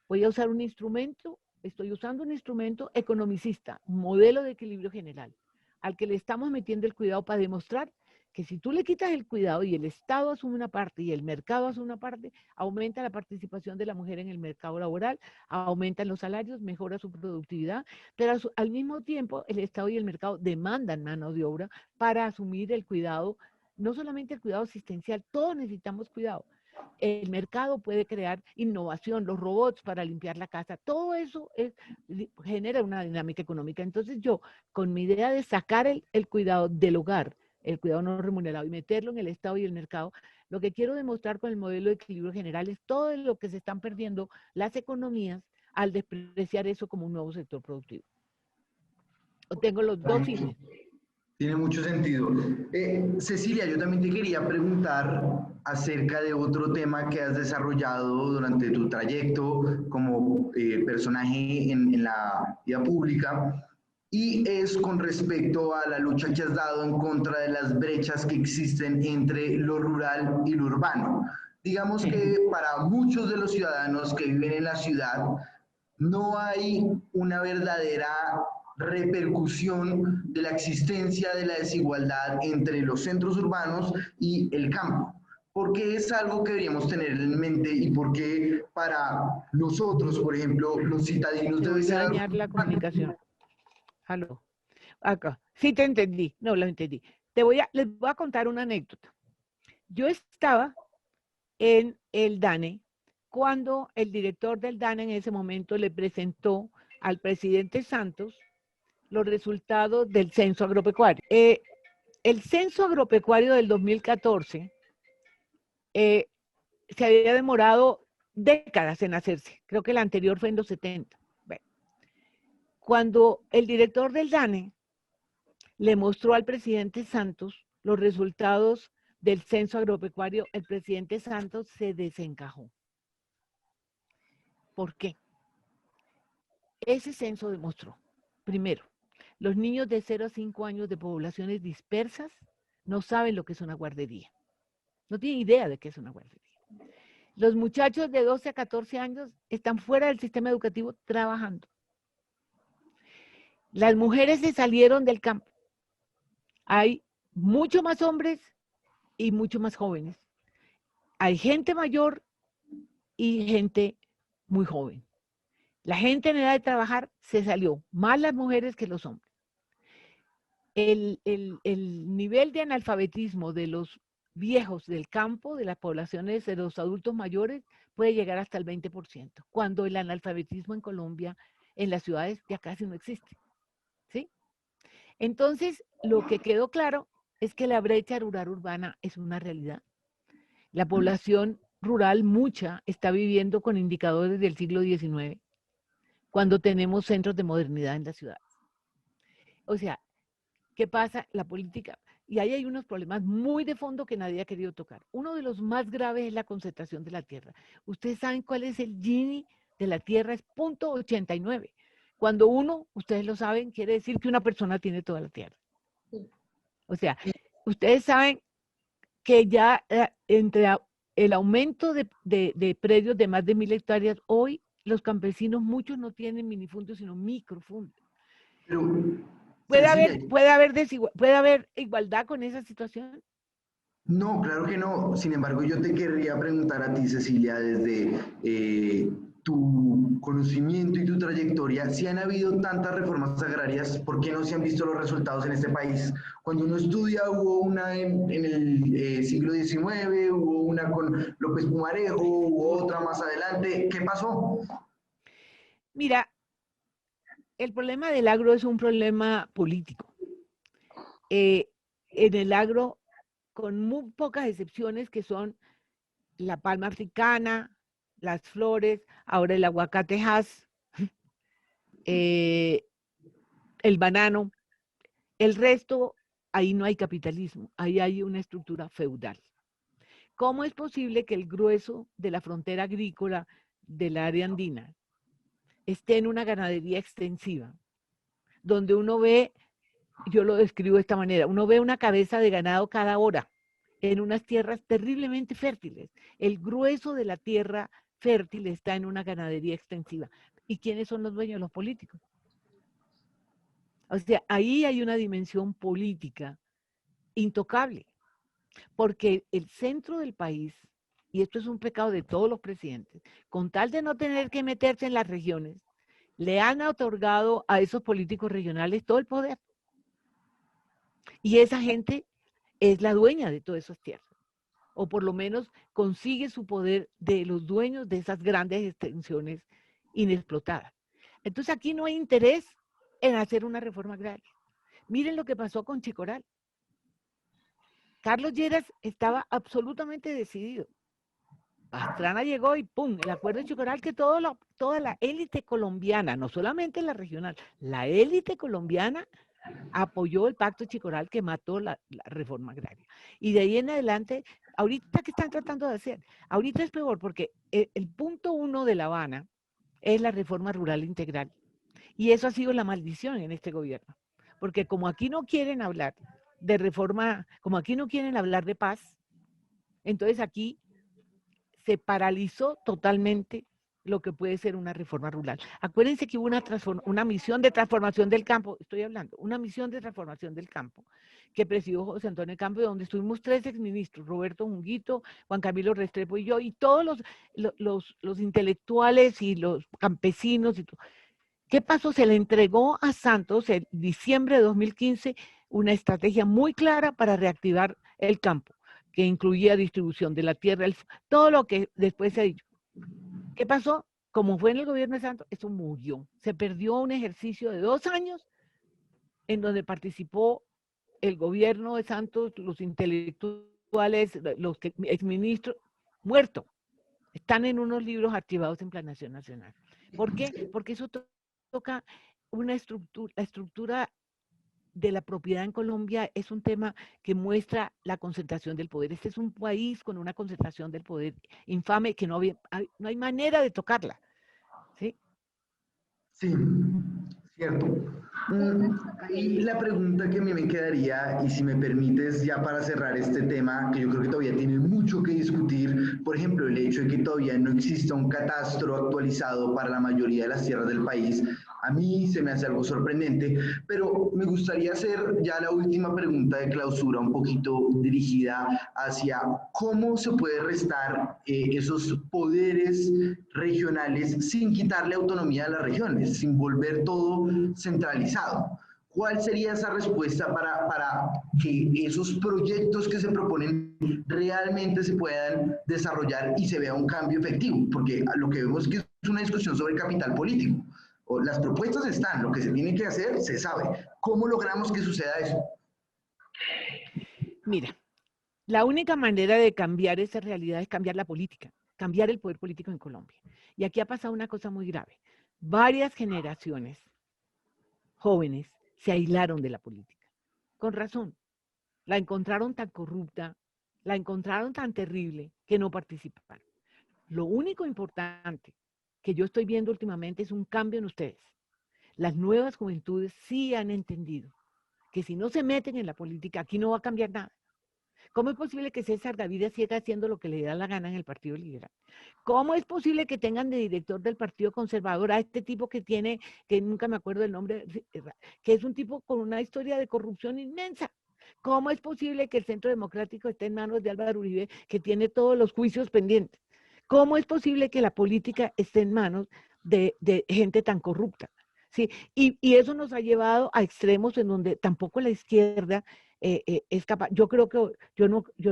Voy a usar un instrumento, estoy usando un instrumento economicista, un modelo de equilibrio general, al que le estamos metiendo el cuidado para demostrar que si tú le quitas el cuidado y el Estado asume una parte y el mercado asume una parte, aumenta la participación de la mujer en el mercado laboral, aumentan los salarios, mejora su productividad, pero al mismo tiempo el Estado y el mercado demandan mano de obra para asumir el cuidado, no solamente el cuidado asistencial, todos necesitamos cuidado. El mercado puede crear innovación, los robots para limpiar la casa, todo eso genera una dinámica económica. Entonces yo, con mi idea de sacar el cuidado del hogar, el cuidado no remunerado, y meterlo en el Estado y el mercado, lo que quiero demostrar con el modelo de equilibrio general es todo lo que se están perdiendo las economías al despreciar eso como un nuevo sector productivo. Tengo los dos fines. Tiene mucho sentido. Cecilia, yo también te quería preguntar acerca de otro tema que has desarrollado durante tu trayecto como personaje en la vida pública, y es con respecto a la lucha que has dado en contra de las brechas que existen entre lo rural y lo urbano. Digamos que para muchos de los ciudadanos que viven en la ciudad, no hay una verdadera repercusión de la existencia de la desigualdad entre los centros urbanos y el campo. Porque es algo que deberíamos tener en mente y porque para nosotros, por ejemplo, los citadinos Te debe volvió a ser algo... dañar la comunicación. Aló. Acá. Sí te entendí. No, lo entendí. Les voy a contar una anécdota. Yo estaba en el DANE cuando el director del DANE en ese momento le presentó al presidente Santos los resultados del censo agropecuario. El censo agropecuario del 2014 se había demorado décadas en hacerse. Creo que el anterior fue en los 70. Bueno, cuando el director del DANE le mostró al presidente Santos los resultados del censo agropecuario, el presidente Santos se desencajó. ¿Por qué? Ese censo demostró, primero, los niños de 0 a 5 años de poblaciones dispersas no saben lo que es una guardería. No tienen idea de qué es una guardería. Los muchachos de 12 a 14 años están fuera del sistema educativo trabajando. Las mujeres se salieron del campo. Hay mucho más hombres y mucho más jóvenes. Hay gente mayor y gente muy joven. La gente en edad de trabajar se salió, más las mujeres que los hombres. El nivel de analfabetismo de los viejos del campo, de las poblaciones de los adultos mayores, puede llegar hasta el 20%, cuando el analfabetismo en Colombia, en las ciudades, ya casi no existe. ¿Sí? Entonces, lo que quedó claro es que la brecha rural-urbana es una realidad. La población rural, mucha, está viviendo con indicadores del siglo XIX, cuando tenemos centros de modernidad en las ciudades. O sea, ¿qué pasa? La política, y ahí hay unos problemas muy de fondo que nadie ha querido tocar. Uno de los más graves es la concentración de la tierra. Ustedes saben cuál es el Gini de la tierra, es 0.89. Cuando uno, ustedes lo saben, quiere decir que una persona tiene toda la tierra. Sí. O sea, ustedes saben que ya entre el aumento de predios de más de 1.000 hectáreas, hoy los campesinos, muchos no tienen minifundios, sino microfundios. Pero, ¿Puede Cecilia, haber, puede haber igualdad con esa situación? no, claro que no. Sin embargo, yo te querría preguntar a ti, Cecilia, desde tu conocimiento y tu trayectoria, si han habido tantas reformas agrarias, ¿por qué no se han visto los resultados en este país? Cuando uno estudia, hubo una en el siglo XIX, hubo una con López Pumarejo, hubo otra más adelante. ¿Qué pasó? Mira, el problema del agro es un problema político. En el agro, con muy pocas excepciones, que son la palma africana, las flores, ahora el aguacate Hass, el banano, el resto, ahí no hay capitalismo, ahí hay una estructura feudal. ¿Cómo es posible que el grueso de la frontera agrícola del área andina esté en una ganadería extensiva, donde uno ve, yo lo describo de esta manera, uno ve una cabeza de ganado cada hora en unas tierras terriblemente fértiles? El grueso de la tierra fértil está en una ganadería extensiva. ¿Y quiénes son los dueños? Los políticos. O sea, ahí hay una dimensión política intocable, porque el centro del país, y esto es un pecado de todos los presidentes, con tal de no tener que meterse en las regiones, le han otorgado a esos políticos regionales todo el poder. Y esa gente es la dueña de todas esas tierras, o por lo menos consigue su poder de los dueños de esas grandes extensiones inexplotadas. Entonces aquí no hay interés en hacer una reforma agraria. Miren lo que pasó con Chicoral. Carlos Lleras estaba absolutamente decidido. Pastrana llegó y ¡pum! El acuerdo de Chicoral, que toda la élite colombiana, no solamente la regional, la élite colombiana apoyó el pacto Chicoral que mató la reforma agraria. Y de ahí en adelante, ahorita, ¿qué están tratando de hacer? Ahorita es peor porque el punto 1 de La Habana es la reforma rural integral. Y eso ha sido la maldición en este gobierno. Porque como aquí no quieren hablar de reforma, como aquí no quieren hablar de paz, entonces aquí se paralizó totalmente lo que puede ser una reforma rural. Acuérdense que hubo una misión de transformación del campo, estoy hablando, una misión de transformación del campo que presidió José Antonio Campo, donde estuvimos 3 exministros, Roberto Junguito, Juan Camilo Restrepo y yo, y todos los intelectuales y los campesinos. Y todo. ¿Qué pasó? Se le entregó a Santos en diciembre de 2015 una estrategia muy clara para reactivar el campo, que incluía distribución de la tierra, todo lo que después se ha dicho. ¿Qué pasó? Como fue en el gobierno de Santos, eso murió. Se perdió un ejercicio de 2 años en donde participó el gobierno de Santos, los intelectuales, los exministros, muertos. Están en unos libros archivados en Planación Nacional. ¿Por qué? Porque eso toca una estructura, la estructura de la propiedad en Colombia es un tema que muestra la concentración del poder. Este es un país con una concentración del poder infame que no hay manera de tocarla. ¿Sí? Sí, cierto. Ahí la pregunta que a mí me quedaría, y si me permites ya para cerrar este tema, que yo creo que todavía tiene mucho que discutir, por ejemplo, el hecho de que todavía no exista un catastro actualizado para la mayoría de las tierras del país, a mí se me hace algo sorprendente, pero me gustaría hacer ya la última pregunta de clausura, un poquito dirigida hacia cómo se puede restar esos poderes regionales sin quitarle autonomía a las regiones, sin volver todo centralizado. ¿Cuál sería esa respuesta para que esos proyectos que se proponen realmente se puedan desarrollar y se vea un cambio efectivo? Porque lo que vemos es que es una discusión sobre capital político. Las propuestas están, lo que se tiene que hacer se sabe. ¿Cómo logramos que suceda eso? Mira, la única manera de cambiar esa realidad es cambiar la política, cambiar el poder político en Colombia. Y aquí ha pasado una cosa muy grave. Varias generaciones jóvenes se aislaron de la política. Con razón. La encontraron tan corrupta, la encontraron tan terrible que no participaron. Lo único importante que yo estoy viendo últimamente es un cambio en ustedes. las nuevas juventudes sí han entendido que si no se meten en la política, aquí no va a cambiar nada. ¿Cómo es posible que César Gaviria siga haciendo lo que le da la gana en el Partido Liberal? ¿Cómo es posible que tengan de director del Partido Conservador a este tipo que tiene, que nunca me acuerdo el nombre, que es un tipo con una historia de corrupción inmensa? ¿Cómo es posible que el Centro Democrático esté en manos de Álvaro Uribe, que tiene todos los juicios pendientes? ¿Cómo es posible que la política esté en manos de gente tan corrupta? ¿Sí? Y eso nos ha llevado a extremos en donde tampoco la izquierda es capaz. Yo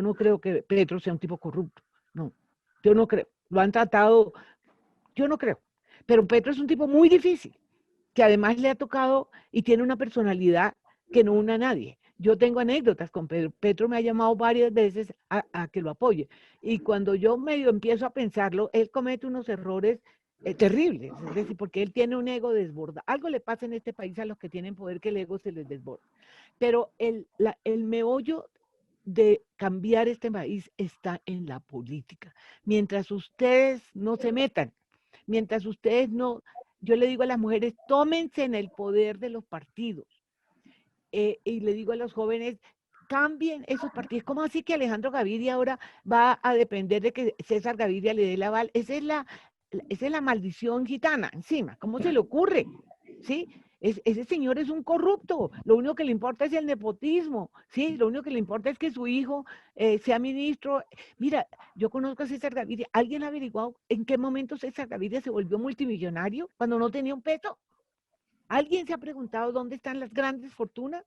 no creo que Petro sea un tipo corrupto. No, yo no creo. Lo han tratado, yo no creo. Pero Petro es un tipo muy difícil, que además le ha tocado y tiene una personalidad que no une a nadie. Yo tengo anécdotas con Pedro. Petro me ha llamado varias veces a que lo apoye. Y cuando yo medio empiezo a pensarlo, él comete unos errores terribles. Es decir, porque él tiene un ego desbordado. Algo le pasa en este país a los que tienen poder que el ego se les desborda. Pero el meollo de cambiar este país está en la política. Mientras ustedes no se metan, mientras ustedes no, yo le digo a las mujeres, tómense en el poder de los partidos. Y le digo a los jóvenes, cambien esos partidos. ¿Cómo así que Alejandro Gaviria ahora va a depender de que César Gaviria le dé el aval? Esa es la maldición gitana encima. ¿Cómo se le ocurre? ¿Sí? Ese señor es un corrupto, lo único que le importa es el nepotismo, ¿sí? Lo único que le importa es que su hijo sea ministro. Mira, yo conozco a César Gaviria, ¿alguien ha averiguado en qué momento César Gaviria se volvió multimillonario cuando no tenía un peso? ¿Alguien se ha preguntado dónde están las grandes fortunas?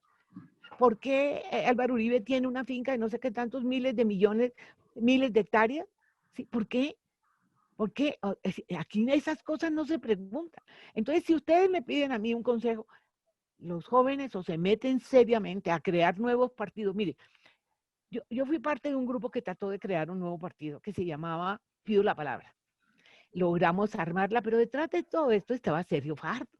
¿Por qué Álvaro Uribe tiene una finca de no sé qué tantos miles de millones, miles de hectáreas? ¿Sí? ¿Por qué? Porque aquí esas cosas no se preguntan. Entonces, si ustedes me piden a mí un consejo, los jóvenes o se meten seriamente a crear nuevos partidos. Mire, yo fui parte de un grupo que trató de crear un nuevo partido que se llamaba Pido la Palabra. Logramos armarla, pero detrás de todo esto estaba Sergio Fajardo.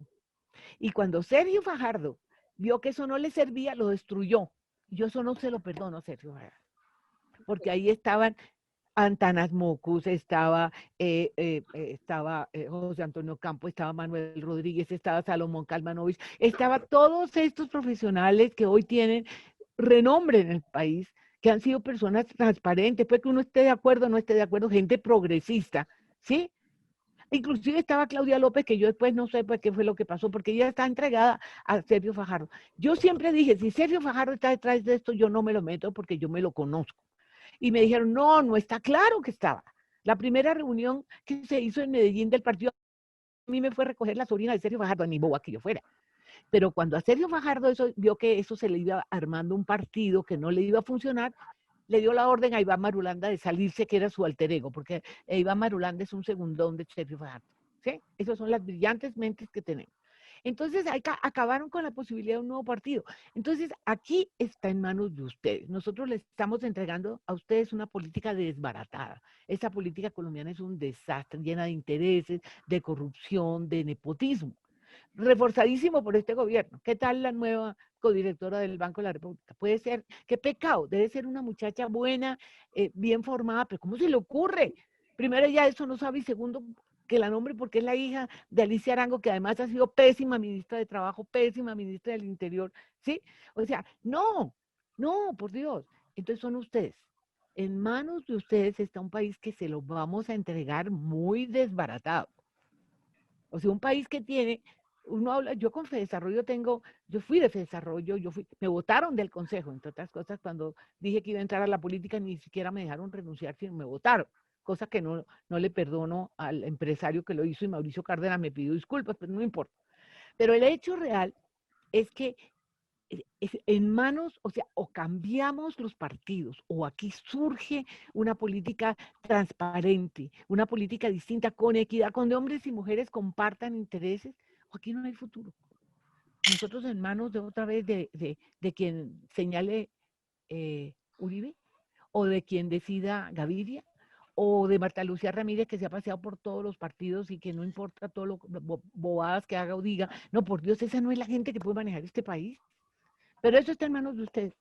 Y cuando Sergio Fajardo vio que eso no le servía, lo destruyó. Yo eso no se lo perdono a Sergio Fajardo, porque ahí estaban Antanas Mocus, estaba José Antonio Campo, estaba Manuel Rodríguez, estaba Salomón Kalmanovich, estaba todos estos profesionales que hoy tienen renombre en el país, que han sido personas transparentes, pues que uno esté de acuerdo o no esté de acuerdo, gente progresista, ¿sí? Inclusive estaba Claudia López, que yo después no sé pues, qué fue lo que pasó, porque ella está entregada a Sergio Fajardo. Yo siempre dije, si Sergio Fajardo está detrás de esto, yo no me lo meto porque yo me lo conozco. Y me dijeron, no, no está claro que estaba. La primera reunión que se hizo en Medellín del partido, a mí me fue a recoger la sobrina de Sergio Fajardo, ni boba que yo fuera. Pero cuando a Sergio Fajardo vio que eso se le iba armando un partido que no le iba a funcionar, le dio la orden a Iván Marulanda de salirse, que era su alter ego, porque Iván Marulanda es un segundón de Sergio Fajardo. ¿Sí? Esas son las brillantes mentes que tenemos. Entonces, acabaron con la posibilidad de un nuevo partido. Entonces, aquí está en manos de ustedes. Nosotros les estamos entregando a ustedes una política desbaratada. Esa política colombiana es un desastre, llena de intereses, de corrupción, de nepotismo. Reforzadísimo por este gobierno. ¿Qué tal la nueva codirectora del Banco de la República? Puede ser, qué pecado, debe ser una muchacha buena, bien formada, pero ¿cómo se le ocurre? Primero, ya eso no sabe, y segundo, que la nombre porque es la hija de Alicia Arango, que además ha sido pésima ministra de Trabajo, pésima ministra del Interior, ¿sí? O sea, no, no, por Dios. Entonces son ustedes. En manos de ustedes está un país que se lo vamos a entregar muy desbaratado. O sea, un país que tiene, uno habla, yo con Fedesarrollo yo fui de Fedesarrollo, me votaron del consejo, entre otras cosas, cuando dije que iba a entrar a la política, ni siquiera me dejaron renunciar, sino me votaron, cosa que no le perdono al empresario que lo hizo, y Mauricio Cárdenas me pidió disculpas, pero no importa. Pero el hecho real es que en manos, o sea, o cambiamos los partidos, o aquí surge una política transparente, una política distinta, con equidad, donde hombres y mujeres compartan intereses, o aquí no hay futuro. Nosotros en manos de otra vez de quien señale Uribe, o de quien decida Gaviria, o de Marta Lucía Ramírez, que se ha paseado por todos los partidos y que no importa todo lo bobadas que haga o diga. No, por Dios, esa no es la gente que puede manejar este país. Pero eso está en manos de ustedes.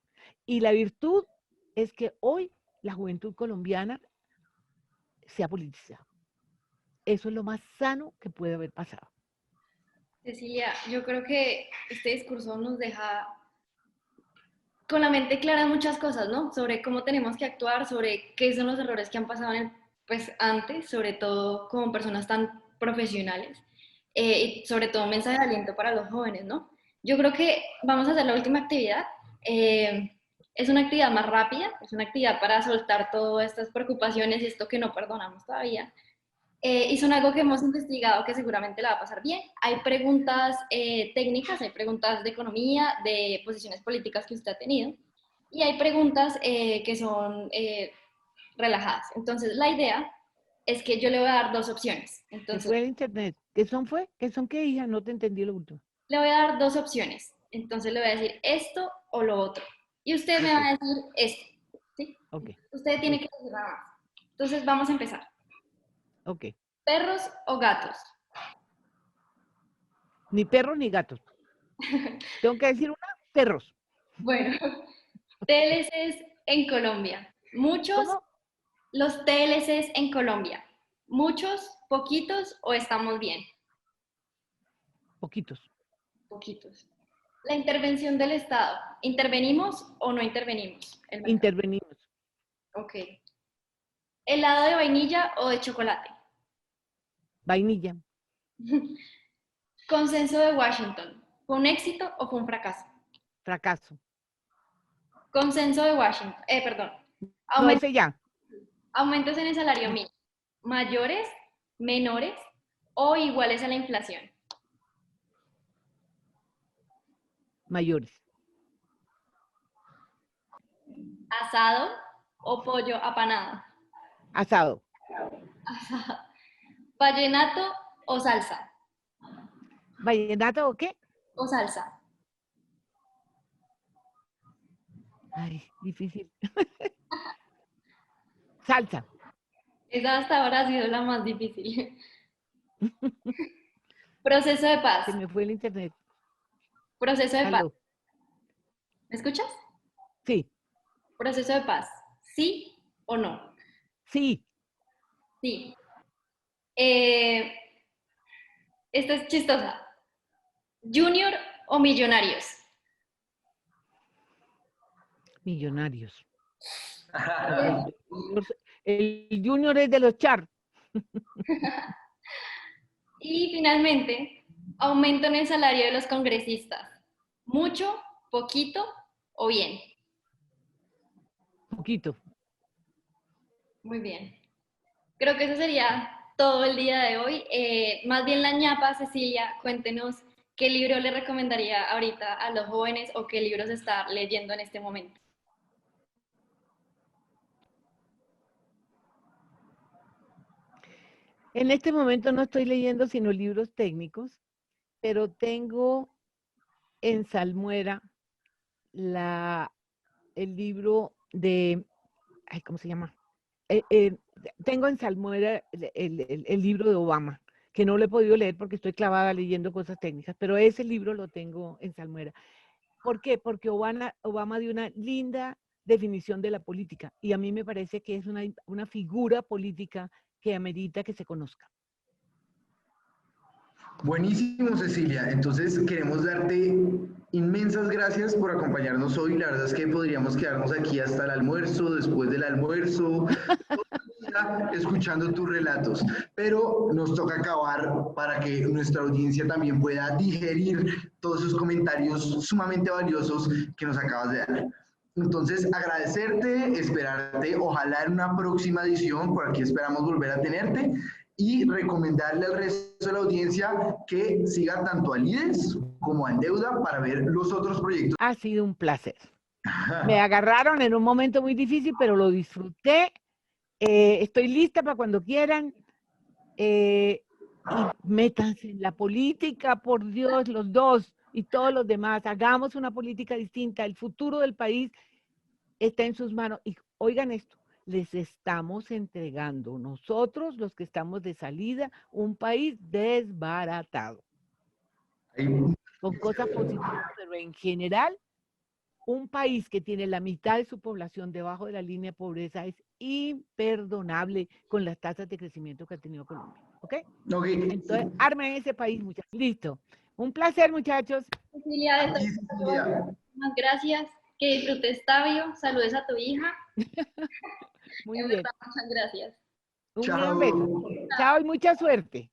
Y la virtud es que hoy la juventud colombiana se ha politizado. Eso es lo más sano que puede haber pasado. Cecilia, yo creo que este discurso nos deja con la mente clara muchas cosas, ¿no? Sobre cómo tenemos que actuar, sobre qué son los errores que han pasado pues, antes, sobre todo como personas tan profesionales, y sobre todo un mensaje de aliento para los jóvenes, ¿no? Yo creo que vamos a hacer la última actividad. Es una actividad más rápida, es una actividad para soltar todas estas preocupaciones y esto que no perdonamos todavía. Y son algo que hemos investigado que seguramente la va a pasar bien. Hay preguntas técnicas, hay preguntas de economía, de posiciones políticas que usted ha tenido, y hay preguntas que son relajadas. Entonces, la idea es que yo le voy a dar dos opciones. Se Entonces, fue el internet. ¿Qué son fue? ¿Qué son qué, hija? No te entendí lo último. le voy a dar dos opciones. Entonces, le voy a decir esto o lo otro. Y usted me va Ok, a decir esto. ¿Sí? ok, Usted tiene que listo. decir nada más. Entonces, vamos a empezar. Ok. ¿Perros o gatos? Ni perros ni gatos. Tengo que decir una, perros. Bueno, TLCs en Colombia. Muchos, ¿Cómo? los TLCs en Colombia. Muchos, poquitos o estamos bien. Poquitos. Poquitos. La intervención del Estado. ¿Intervenimos o no intervenimos? El mercado. Intervenimos. Ok. ¿Helado de vainilla o de chocolate? Vainilla. Consenso de Washington. ¿Fue un éxito o fue un fracaso? Fracaso. Consenso de Washington. Perdón. No, Aumentos, ese ya. aumentos en el salario mínimo. ¿Mayores, menores o iguales a la inflación? Mayores. ¿Asado o pollo apanado? Asado. ¿Vallenato o salsa? ¿Vallenato o qué? ¿O salsa? Ay, difícil. Salsa. Esa hasta ahora ha sido la más difícil. Proceso de paz. Se me fue el internet. Proceso de paz. Aló. ¿Me escuchas? Sí. Proceso de paz. ¿Sí o no? Sí. Sí. Eh, esta es chistosa. ¿Junior o millonarios? Millonarios. Eh, El junior, el junior es de los Char. Y finalmente, aumento en el salario de los congresistas. ¿Mucho, poquito o bien? Poquito. Muy bien. Creo que eso sería todo el día de hoy. Más bien la ñapa, Cecilia, cuéntenos qué libro le recomendaría ahorita a los jóvenes o qué libros está leyendo en este momento. En este momento no estoy leyendo sino libros técnicos, pero tengo en salmuera el libro de, ay, ¿cómo se llama? Eh, eh, Tengo en salmuera el libro de Obama, que no lo he podido leer porque estoy clavada leyendo cosas técnicas, pero ese libro lo tengo en salmuera. ¿Por qué? Porque Obama dio una linda definición de la política y a mí me parece que es una figura política que amerita que se conozca. Buenísimo, Cecilia. Entonces, queremos darte inmensas gracias por acompañarnos hoy. La verdad es que podríamos quedarnos aquí hasta el almuerzo, después del almuerzo, escuchando tus relatos, pero nos toca acabar para que nuestra audiencia también pueda digerir todos esos comentarios sumamente valiosos que nos acabas de dar. Entonces, agradecerte, esperarte, ojalá en una próxima edición, por aquí esperamos volver a tenerte y recomendarle al resto de la audiencia que siga tanto a Lides como a Endeuda para ver los otros proyectos. Ha sido un placer. Me agarraron en un momento muy difícil, pero lo disfruté. Estoy lista para cuando quieran. Y métanse en la política, por Dios, los dos y todos los demás. Hagamos una política distinta. El futuro del país está en sus manos. Y oigan esto, les estamos entregando nosotros, los que estamos de salida, un país desbaratado, con cosas positivas, pero en general, un país que tiene la mitad de su población debajo de la línea de pobreza es imperdonable con las tasas de crecimiento que ha tenido Colombia. ¿Ok? Ok, Entonces, armen ese país, muchachos. Listo. Un placer, muchachos. Cecilia, de A ti, Cecilia. muchísimas gracias. Que disfrutes, Tabio. Saludes a tu hija. Muy En bien. verdad, muchas gracias. Un gran beso. Chao. Chao y mucha suerte.